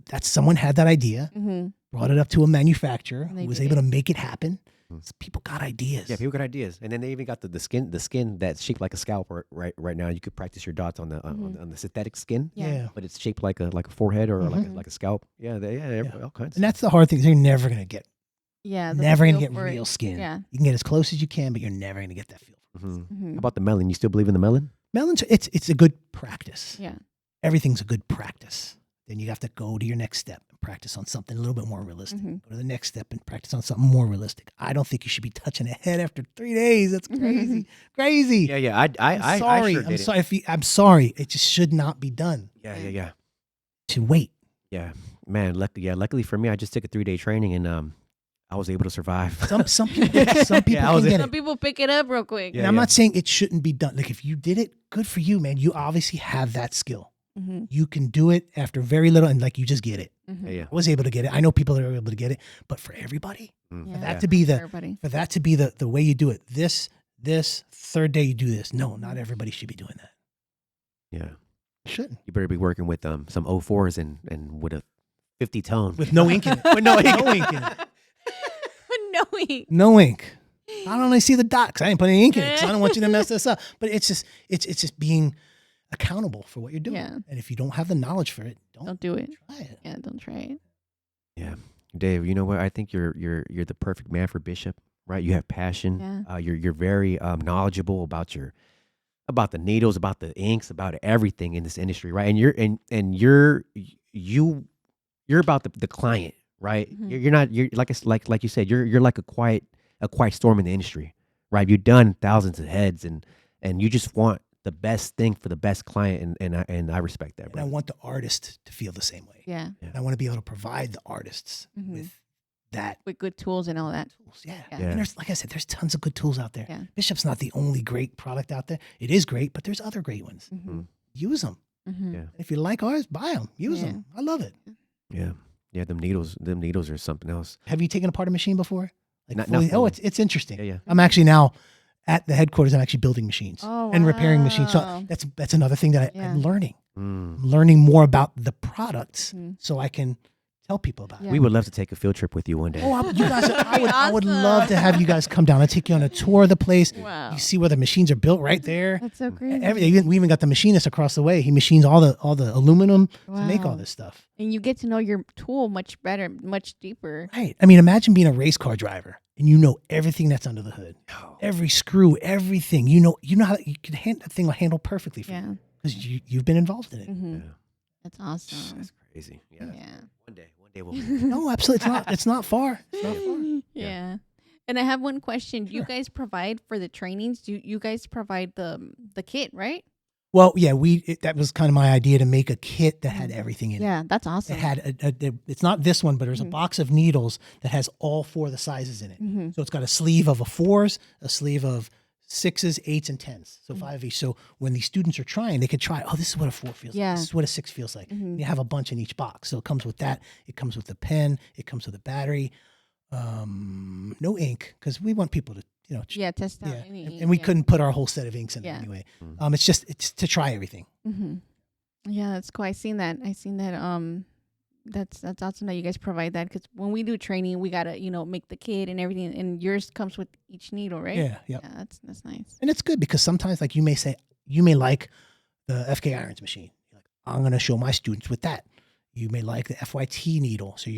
That's someone had that idea, Mhm. brought it up to a manufacturer And they who was did able it. to make it happen. Mm. So people got ideas. Yeah, people got ideas, and then they even got the skin that's shaped like a scalp. Right now, you could practice your dots on the on the synthetic skin, Yeah. but it's shaped like a forehead or Mhm. like a scalp. Yeah, all kinds. And that's the hard thing. Is you're never gonna get Yeah. the never gonna feel get for it. real skin. Yeah. You can get as close as you can, but you're never gonna get that feel. Mhm. Mhm. How about the melon? You still believe in the melon? Melons, it's a good practice. Yeah. Everything's a good practice. Then you have to go to your next step and practice on something a little bit more realistic. Mhm. Go to the next step and practice on something more realistic. I don't think you should be touching a head after 3 days. That's crazy. Crazy. Yeah. I'm sorry. sure I'm did sorry. I'm sorry. It just should not be done. Yeah. To wait. Yeah, man. Luckily for me, I just took a 3-day training and I was able to survive. Some people Yeah, I was can get Some it. people pick it up real quick. Yeah. And I'm not saying it shouldn't be done. Like if you did it, good for you, man. You obviously have that skill. Mm-hmm. You can do it after very little, and like you just get it. Mm-hmm. Yeah. I was able to get it. I know people that are able to get it, but for everybody, Mm. Yeah. that to be Everybody. for that to be the way you do it. This third day you do this. No, not everybody should be doing that. Yeah. Shouldn't. You better be working with some 04s and with a 50 tone. With no ink in it. With no ink. No ink in it. No ink. No ink. I don't only see the dots. I ain't putting any ink in it because I don't want you to mess this up. But it's just being accountable for what you're doing. Yeah. And if you don't have the knowledge for it, Don't do it. try it. Yeah, don't try it. Yeah, Dave. You know what? I think you're the perfect man for Bishop. Right? You have passion. Yeah. You're very knowledgeable about the needles, about the inks, about everything in this industry. Right? And you're about the client. Right? Mhm. You're like you said. You're like a quiet storm in the industry. Right? You've done thousands of heads and you just want the best thing for the best client, and I respect that, And bro. I want the artist to feel the same way. Yeah. And I want to be able to provide the artists Mhm. with that With good tools and all that. tools. Yeah. Yeah. And there's, like I said, there's tons of good tools out there. Yeah. Bishop's not the only great product out there. It is great, but there's other great ones. Mm-hmm. Use them. Mm-hmm. Yeah. If you like ours, buy them. Use Yeah. them. I love it. Yeah. Them needles are something else. Have you taken apart a machine before? Like Not fully? Oh, fully. it's interesting. Yeah. I'm actually now at the headquarters. I'm actually building machines Oh, and repairing machines. So wow. that's another thing that Yeah. I'm learning. Mm. I'm learning more about the products Mhm. so I can tell people about Yeah. it. We would love to take a field trip with you one day. Oh, you guys! I would Awesome. love to have you guys come down. I'll take you on a tour of the place. Wow. You see where the machines are built right there. That's so crazy. We even got the machinist across the way. He machines all the aluminum to make all Wow. this stuff. And you get to know your tool much better, much deeper. Right. I mean, imagine being a race car driver and you know everything that's under the hood, every screw, everything. You know how you can that thing will handle perfectly for you Yeah. because you've been involved in it. Mm-hmm. Yeah. That's awesome. That's crazy. Yeah. Yeah. One day we'll. No, absolutely, it's not far. It's not far. Yeah. And I have one question. Do you Sure. guys provide for the trainings? Do you guys provide the kit, right? Well, yeah, that was kind of my idea to make a kit that had everything in it. Yeah, that's awesome. It had it's not this one, but there's a box of needles that has all 4 of the sizes in it. Mhm. So it's got a sleeve of a 4s, a sleeve of 6s, 8s, and 10s. So 5 of each. So when these students are trying, they could try, oh, this is what a 4 feels Yeah. like. This is what a 6 feels like. Mhm. You have a bunch in each box. So it comes with that. It comes with the pen. It comes with a battery. No ink, because we want people to, Yeah, test out yeah. any. And we yeah. couldn't put our whole set of inks in Yeah. it anyway. Mm. It's to try everything. Mm-hmm. Yeah, that's cool. I seen that. That's awesome that you guys provide that, because when we do training, we gotta make the kit and everything, and yours comes with each needle, right? Yeah, yeah. Yeah, that's nice. And it's good because sometimes, like you may like the FK irons machine. You're like, I'm going to show my students with that. You may like the FYT needle. So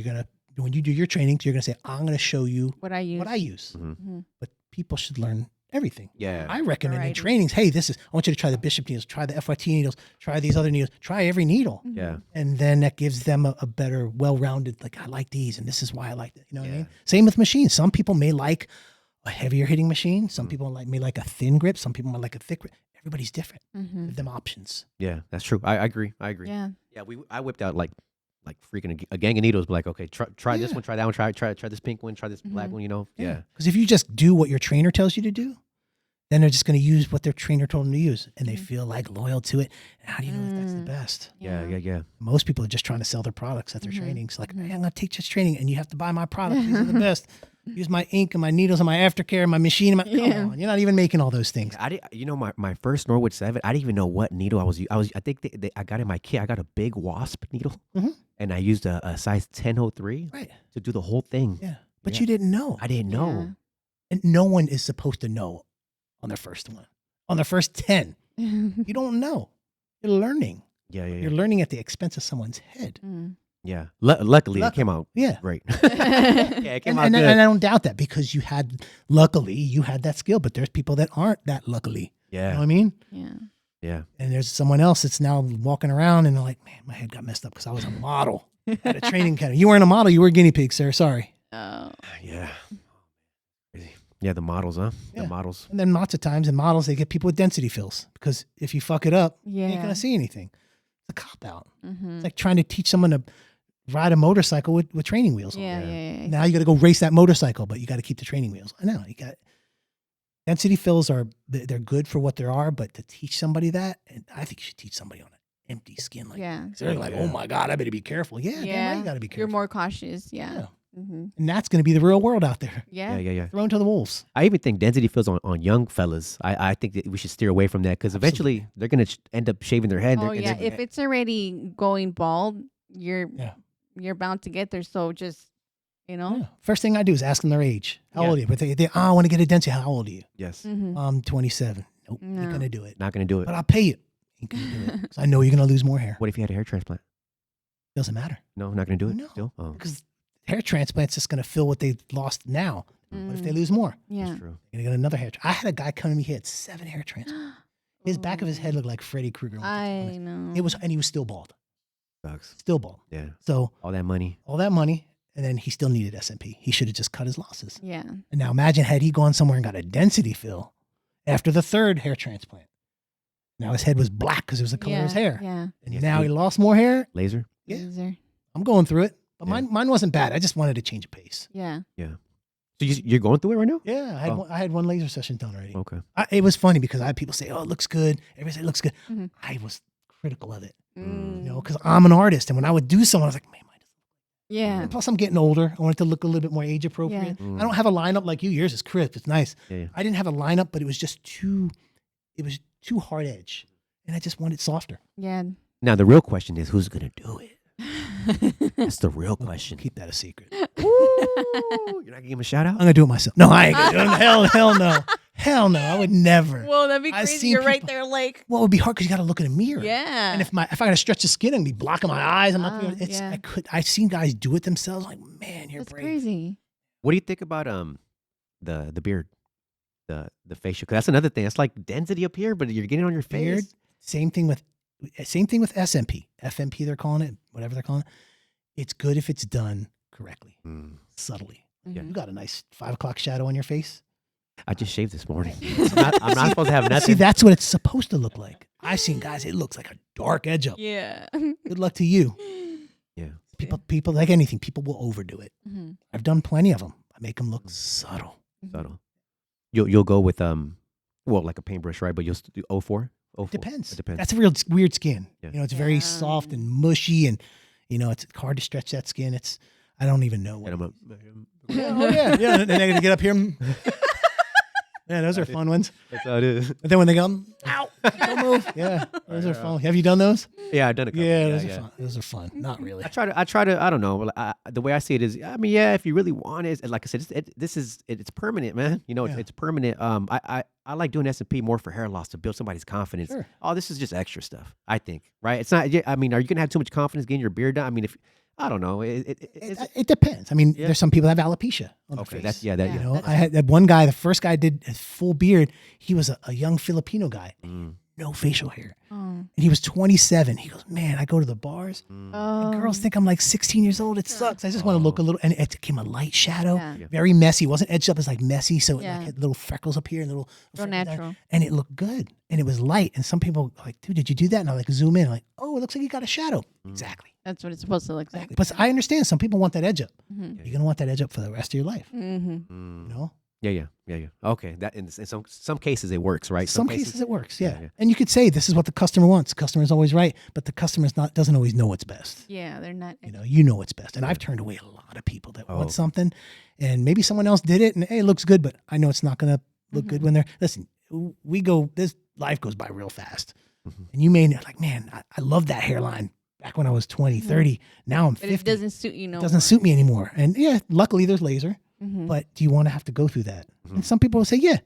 when you do your trainings, you're going to say, I'm going to show you What I use. what I use. Mhm. But people should learn everything. Yeah. I recommend in Variety. trainings, hey, I want you to try the Bishop needles, try the FYT needles, try these other needles, try every needle. Mhm. Yeah. And then that gives them a better, well-rounded, like, I like these and this is why I like it. You know what I Yeah. mean? Same with machines. Some people may like a heavier hitting machine. Some Mm. people may like a thin grip. Some people might like a thick grip. Everybody's different. Mm-hmm. Give them options. Yeah, that's true. I agree. Yeah. Yeah, I whipped out like freaking a gang of needles. But like, okay, try this Yeah. one, try that one, try this pink one, try this black Mhm. one. You know, yeah. Because if you just do what your trainer tells you to do, then they're just going to use what their trainer told them to use, and they Mhm. feel like loyal to it. And how do you know if that's the Mm. best? Yeah. Most people are just trying to sell their products at their Mhm. trainings. Like, Mhm. hey, I'm going to teach this training, and you have to buy my product. These are the best. Use my ink and my needles and my aftercare and my machine. Come Yeah. on, you're not even making all those things. I did. You know, my first Norwood 7. I didn't even know what needle I was. I think I got in my kit. I got a big wasp needle, Mhm. and I used a size 1003 Right. to do the whole thing. Yeah. But Yeah. you didn't know. I didn't know. And no one is supposed to know on their first one. On their first 10. You don't know. You're learning. Yeah. You're learning at the expense of someone's head. Mm. Yeah. Luckily, Luck- it came out Yeah. great. Yeah, it came out And good. I don't doubt that because luckily, you had that skill, but there's people that aren't that luckily. You know what Yeah. I mean? Yeah. Yeah. And there's someone else that's now walking around and they're like, man, my head got messed up because I was a model at a training academy. You weren't a model, you were a guinea pig, sir. Sorry. Oh. Yeah. Crazy. Yeah. The models, huh? Yeah. The models. And then lots of times in models, they get people with density fills because if you fuck it up, you ain't Yeah. going to see anything. It's a cop out. Mm-hmm. It's like trying to teach someone to ride a motorcycle with training wheels on. Yeah. Yeah. Yeah. Now you got to go race that motorcycle, but you got to keep the training wheels. I know you got density fills they're good for what they are, but to teach somebody that, and I think you should teach somebody on an empty skin like Yeah. that. They're like, Yeah. oh my God, I better be careful. Yeah, damn right, you got to be careful. You're more cautious. Yeah. Yeah. Mm-hmm. And that's going to be the real world out there, Yeah. Yeah. thrown to the wolves. I even think density feels on young fellas. I think that we should steer away from that because eventually they're gonna end up shaving their head. Oh and yeah. they're- If it's already going bald, you're Yeah. bound to get there. So just Yeah. First thing I do is ask them their age. How old are you? But I want to get a density. How old are you? yes, Mm-hmm. I'm 27. Nope, No. ain't going to do it. not gonna do it. But I'll pay you. Ain't going to do it. 'Cause I know you're going to lose more hair. What if you had a hair transplant? Doesn't matter. No, not gonna do it. No. Still, oh, Because hair transplant's just going to fill what they've lost now. What if they lose more? Yeah. that's true. You're going to get another hair. I had a guy come to me, he had 7 hair transplants. His back of his head looked like Freddy Krueger. I know. And he was still bald. Sucks. Still bald. Yeah, So all that money. all that money, and then he still needed SMP. He should have just cut his losses. Yeah. And now imagine had he gone somewhere and got a density fill after the 3rd hair transplant. Now his head was black because it was the color of his hair. Yeah. And Yes, now good. he lost more hair. Laser. Yeah. Laser. I'm going through it. But Yeah. mine wasn't bad. I just wanted to change a pace. Yeah. So you're going through it right now? Yeah, I had one laser session done already. Okay. It was funny because I had people say, "Oh, it looks good." Everybody said it looks good. Mhm. I was critical of it, Mm. you know, because I'm an artist, and when I would do something, I was like, "Man, mine." Yeah. And plus, I'm getting older. I want it to look a little bit more age appropriate. Mm. I don't have a lineup like you. Yours is crisp. It's nice. Yeah. I didn't have a lineup, but it was just too. It was too hard edge, and I just wanted softer. Yeah. Now the real question is, who's gonna do it? That's the real question. Keep that a secret. Ooh, you're not gonna give him a shout out? I'm gonna do it myself. No, I ain't gonna do it. Hell no. Hell no. I would never. Well, that'd be I've crazy. seen You're right people- there, like. Well, it would be hard because you got to look in a mirror. Yeah. And if I gotta stretch the skin, I'm gonna be blocking my eyes. I'm not. It's. yeah. I've seen guys do it themselves. Like, man, you're That's brave. crazy. What do you think about the beard, the facial? Because that's another thing. It's like density up here, but you're getting it on your Beard. face. Same thing with SMP, FMP. They're calling it, whatever they're calling it. It's good if it's done correctly, Mm. subtly. Yeah. You got a nice 5 o'clock shadow on your face. I just shaved this morning. I'm not supposed to have nothing. See, that's what it's supposed to look like. I've seen guys. It looks like a dark edge up. Yeah. Good luck to you. Yeah. People like anything. People will overdo it. Mhm. I've done plenty of them. I make them look subtle. Subtle. You'll go with well, like a paintbrush, right? But you'll do 04? 04. Depends. It depends. That's a real weird skin. Yeah. You know, it's very Yeah. soft and mushy, and you know, it's hard to stretch that skin. I don't even know what. And I'm a, Yeah, oh yeah, yeah. And then they're gonna get up here. Yeah, those are fun ones. that's how it is. But then when they go, ow, don't move. Yeah, those are fun. Have you done those? Yeah, I've done a couple. Yeah, those are fun. Those are fun. Not really. I try to. I don't know. Well, the way I see it is, I mean, yeah, if you really want it, and like I said, it's permanent, man. You know, Yeah. it's permanent. I like doing S&P more for hair loss to build somebody's confidence. Sure. Oh, this is just extra stuff. I think, right? It's not. I mean, are you gonna have too much confidence getting your beard done? I mean, if I don't know, It depends. I mean, Yeah. there's some people that have alopecia on their okay. face. That's that. Yeah. You know, that's I had that one guy. The first guy did a full beard. He was a young Filipino guy. Mm. no facial hair. Oh. And he was 27. He goes, man, I go to the bars. Oh. And girls think I'm like 16 years old. It sucks. I just want to look a little, and it became a light shadow, Yeah. very messy. It wasn't edged up. It's like messy. So Yeah. it like had little freckles up here and little Real freckles there. natural. And it looked good. And it was light. And some people are like, dude, did you do that? And I like zoom in, like, oh, it looks like you got a shadow. Exactly. That's what it's supposed to look like. But I understand some people want that edge up. Mhm. You're going to want that edge up for the rest of your life. Mm-hmm. You know? Yeah. Okay, that in some cases it works, right? Some cases it works, yeah. Yeah. And you could say this is what the customer wants. Customer's always right, but the customer's doesn't always know what's best. Yeah, they're not. You know what's best. And I've turned away a lot of people that Oh. want something, and maybe someone else did it, and hey, it looks good, but I know it's not going to look good when they're. Listen, this life goes by real fast, and you may like, man, I love that hairline back when I was 20, 30. Now I'm But 50. it doesn't suit you no It doesn't more. suit me anymore. And yeah, luckily there's laser, Mhm. but do you want to have to go through that? And some people will say, yeah,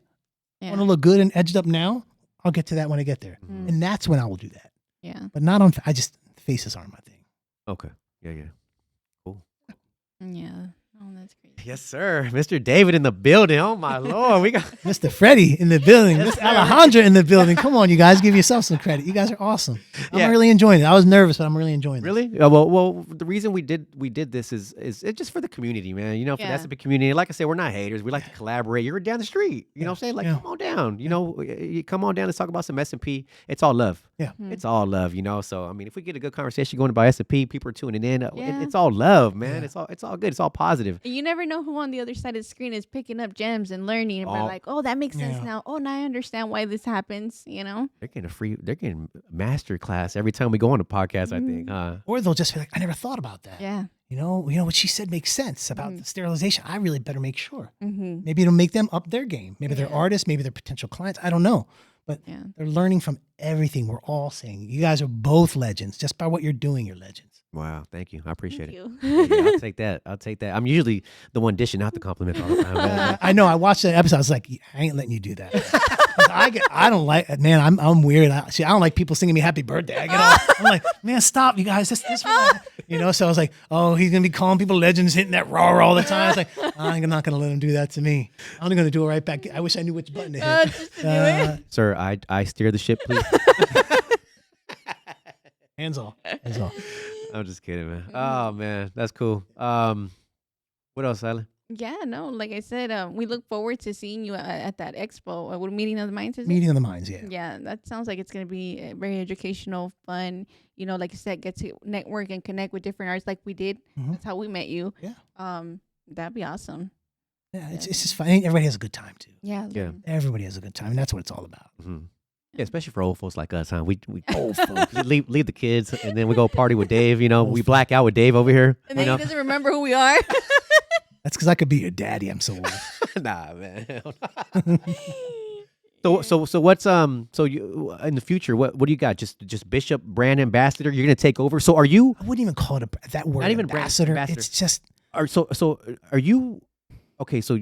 I Yeah. want to look good and edged up now. I'll get to that when I get there. Mhm. And that's when I will do that. Yeah. But not on, faces aren't my thing. Okay. Yeah. Yeah. Oh, that's great. Yes, sir. Mr. David in the building. Oh my Lord, we got. Mr. Freddie in the building. Miss Alejandra in the building. Come on, you guys. Give yourself some credit. You guys are awesome. Yeah. I'm really enjoying it. I was nervous, but I'm really enjoying it. Really? Well, the reason we did this is it's just for the community, man. You know, for Yeah. the SMP community. Like I said, we're not haters. We like to collaborate. You're down the street. You know what I'm saying? Like, Yeah. come on down. You know, you come on down. Let's talk about some SMP. It's all love. Yeah. It's all love. You know. So I mean, if we get a good conversation going about SMP, people are tuning in. Yeah. It's all love, man. Yeah. It's all good. It's all positive. And you never know who on the other side of the screen is picking up gems and learning. And we're Oh. like, oh, that makes sense Yeah. now. Oh, now I understand why this happens. You know? They're getting master class every time we go on a podcast. I think. Or they'll just be like, I never thought about that. Yeah. You know what she said makes sense about the sterilization. I really better make sure. Mm-hmm. Maybe it'll make them up their game. Maybe they're artists. Maybe they're potential clients. I don't know. But Yeah. they're learning from everything we're all saying. You guys are both legends. Just by what you're doing, you're legends. Wow, thank you. I appreciate Thank it. you. Yeah, I'll take that. I'll take that. I'm usually the one dishing out the compliments all the time. man. I know. I watched that episode. I was like, I ain't letting you do that. 'Cause I don't like, man, I'm weird. I don't like people singing me happy birthday. I get all, I'm like, man, stop, you guys. This so I was like, oh, he's going to be calling people legends, hitting that raw all the time. I was like, I'm not going to let him do that to me. I'm going to do it right back. I wish I knew which button to hit. Just to do it. Sir, I steer the ship, please. Hands off. I'm just kidding, man. Oh man, that's cool. What else, Alan? Yeah, no, like I said, we look forward to seeing you at that expo. What meeting of the minds is it? Meeting of the minds, yeah. Yeah, that sounds like it's going to be very educational, fun. You know, like you said, get to network and connect with different artists like we did. Mhm. That's how we met you. Yeah. That'd be awesome. Yeah, it's just fun. Everybody has a good time, too. Yeah. Yeah. Everybody has a good time, and that's what it's all about. Mhm. Yeah, especially for old folks like us, huh? We Old folks. leave the kids, and then we go party with Dave. You know, Old we black out with Dave over here. And You then know, he doesn't remember who we are. That's because I could be your daddy. I'm so old. nah, man. So what's so you in the future? What do you got? Just Bishop brand ambassador? You're gonna take over. So are you? I wouldn't even call it that word. Not even brand ambassador. ambassador. It's just Are you? Okay, so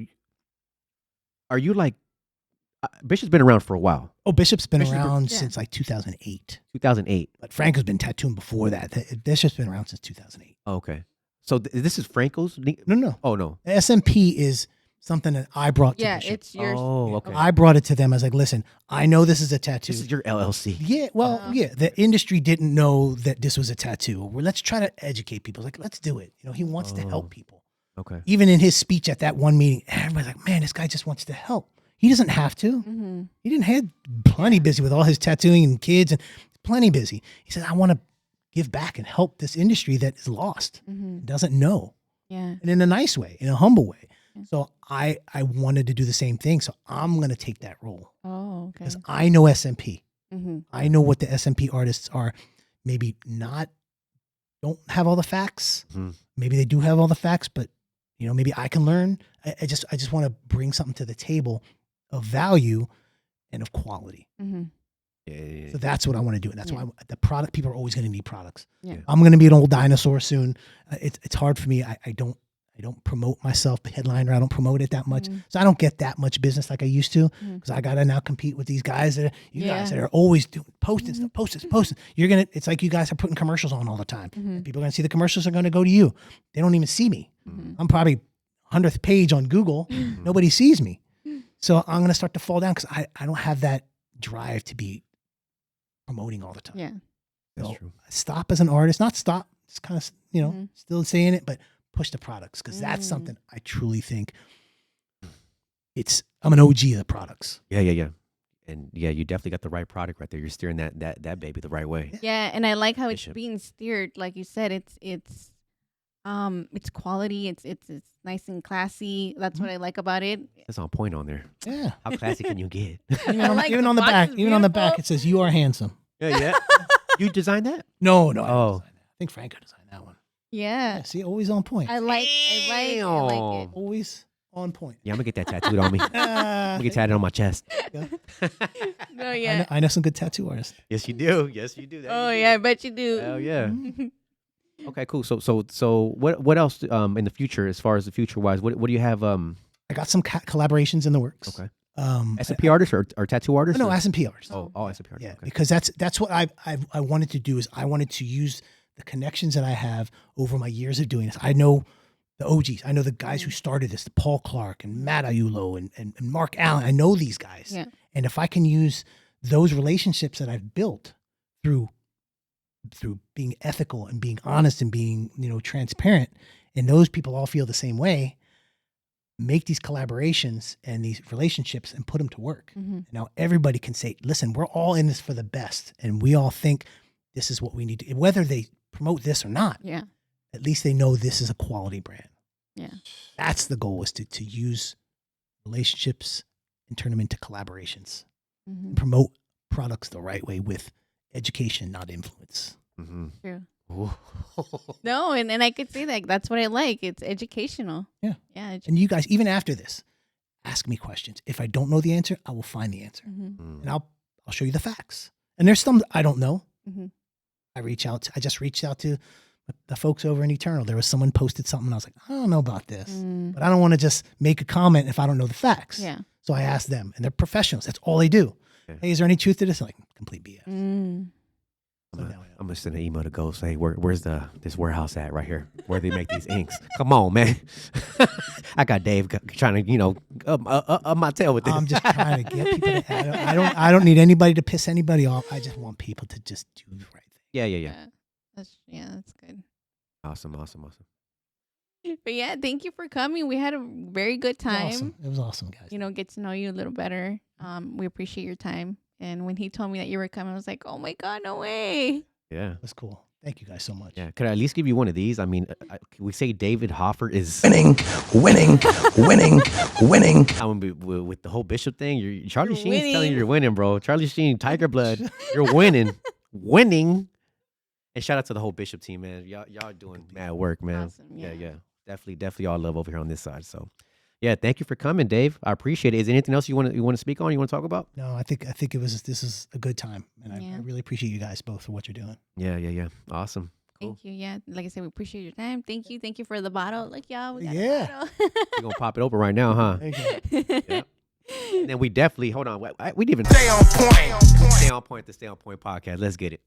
are you like Bishop's been around for a while? Bishop's been Bishop's been- around Yeah. since like 2008. 2008. But Franco's been tattooing before that. Bishop's been around since 2008. Oh, okay. So this is Franco's? No. Oh no. SMP is something that I brought to Yeah, Bishop. it's yours. Oh, okay. I brought it to them. I was like, listen, I know this is a tattoo. This is your LLC. Yeah, well, the industry didn't know that this was a tattoo. Well, let's try to educate people. Like, let's do it. He wants to help people. Okay. Even in his speech at that one meeting, everybody's like, man, this guy just wants to help. He doesn't have to. Mm-hmm. He didn't have plenty busy with all his tattooing and kids and plenty busy. He said, I want to give back and help this industry that is lost, Mm-hmm. doesn't know, Yeah. and in a nice way, in a humble way. Yeah. So I wanted to do the same thing. So I'm going to take that role Oh, okay. because I know SMP. Mm-hmm. I know what the SMP artists are. Maybe don't have all the facts. Mhm. Maybe they do have all the facts, but maybe I can learn. I just want to bring something to the table of value and of quality. Mm-hmm. Yeah. So that's what I want to do. And that's why the product, people are always going to need products. Yeah. I'm going to be an old dinosaur soon. It's hard for me. I don't promote myself, the headliner. I don't promote it that much. Mhm. So I don't get that much business like I used to Mhm. because I got to now compete with these guys guys Yeah. that are always doing posting stuff, posting. It's like you guys are putting commercials on all the time. Mhm. People are going to see the commercials are going to go to you. They don't even see me. Mhm. I'm probably 100th page on Google. Nobody sees me. So I'm going to start to fall down because I don't have that drive to be promoting all the time. Yeah. That's So, true. stop as an artist, not stop, just kind of, Mhm. still saying it, but push the products because that's Mm. something I truly think I'm an OG of the products. Yeah. And yeah, you definitely got the right product right there. You're steering that baby the right way. Yeah, and I like how it's Bishop. being steered. Like you said, it's quality. It's nice and classy. That's what I like about it. That's on point on there. Yeah. How classy can you get? Even, I on, like even the on the box back, is even on the back, beautiful. it says "You are handsome." Yeah. You designed that? No, I Oh. didn't design that. I think Franco designed that one. Yeah, Yeah, see, always on point. I like it. Always on point. Yeah, I'm gonna get that tattooed on me. I'm Ah, gonna get tatted on my chest. No, yeah. I know some good tattoo artists. Yes, you do. Yes, you do. That Oh you do. yeah, I bet you do. Hell yeah. Okay, cool. So what else in the future, as far as the future wise, what do you have? I got some collaborations in the works. Okay. S&P S&P artists or tattoo artists? No, or- S&P artists. Oh, all S&P artists. Yeah, Okay. because that's what I wanted to do is I wanted to use the connections that I have over my years of doing this. I know the OGs. I know the guys who started this, the Paul Clark and Matt Aiello and Mark Allen. I know these guys. Yeah. And if I can use those relationships that I've built through being ethical and being honest and being, transparent, and those people all feel the same way, make these collaborations and these relationships and put them to work. Mhm. Now everybody can say, listen, we're all in this for the best. And we all think this is what we need to, whether they promote this or not, Yeah. at least they know this is a quality brand. Yeah. That's the goal, is to use relationships and turn them into collaborations Mhm. and promote products the right way with education, not influence. Mm-hmm. True. Ooh. No, and I could say that that's what I like. It's educational. Yeah. Yeah. And you guys, even after this, ask me questions. If I don't know the answer, I will find the answer Mhm. Mm. and I'll show you the facts. And there's some I don't know. Mhm. I just reached out to the folks over in Eternal. There was someone posted something and I was like, I don't know about this, Mm. but I don't want to just make a comment if I don't know the facts. Yeah. So I asked them, and they're professionals. That's all they do. Okay. Hey, is there any truth to this? I'm like, complete BS. Mm. So now I'm gonna send an email to go say where's this warehouse at right here where they make these inks. Come on, man. I got Dave trying to up my tail with this. I'm just trying to get people to, I don't need anybody to piss anybody off. I just want people to just do the right thing. Yeah. That's good. Awesome. But yeah, thank you for coming. We had a very good time. Awesome. It was awesome, guys. Get to know you a little better. We appreciate your time. And when he told me that you were coming, I was like, oh my God, no way. Yeah. That's cool. Thank you guys so much. Yeah. Could I at least give you one of these? I mean, we say David Hoffer is Winning. I mean, with the whole Bishop thing. Charlie You're Sheen's telling winning. you you're winning, bro. Charlie Sheen, Tiger Blood, you're winning. And shout out to the whole Bishop team, man. Y'all doing mad work, man. Awesome, Yeah. yeah. Definitely all love over here on this side. So, yeah, thank you for coming, Dave. I appreciate it. Is there anything else you want to speak on? You want to talk about? No, I think this is a good time, and I Yeah. really appreciate you guys both for what you're doing. Yeah. Awesome. Cool. Thank you. Yeah. Like I said, we appreciate your time. Thank you. Thank you for the bottle. Like, y'all, we got Yeah. a bottle. We're gonna pop it open right now, huh? There you go. Yeah. And then we definitely hold on. We didn't even Stay on point. stay on point. The Stay on Point podcast. Let's get it.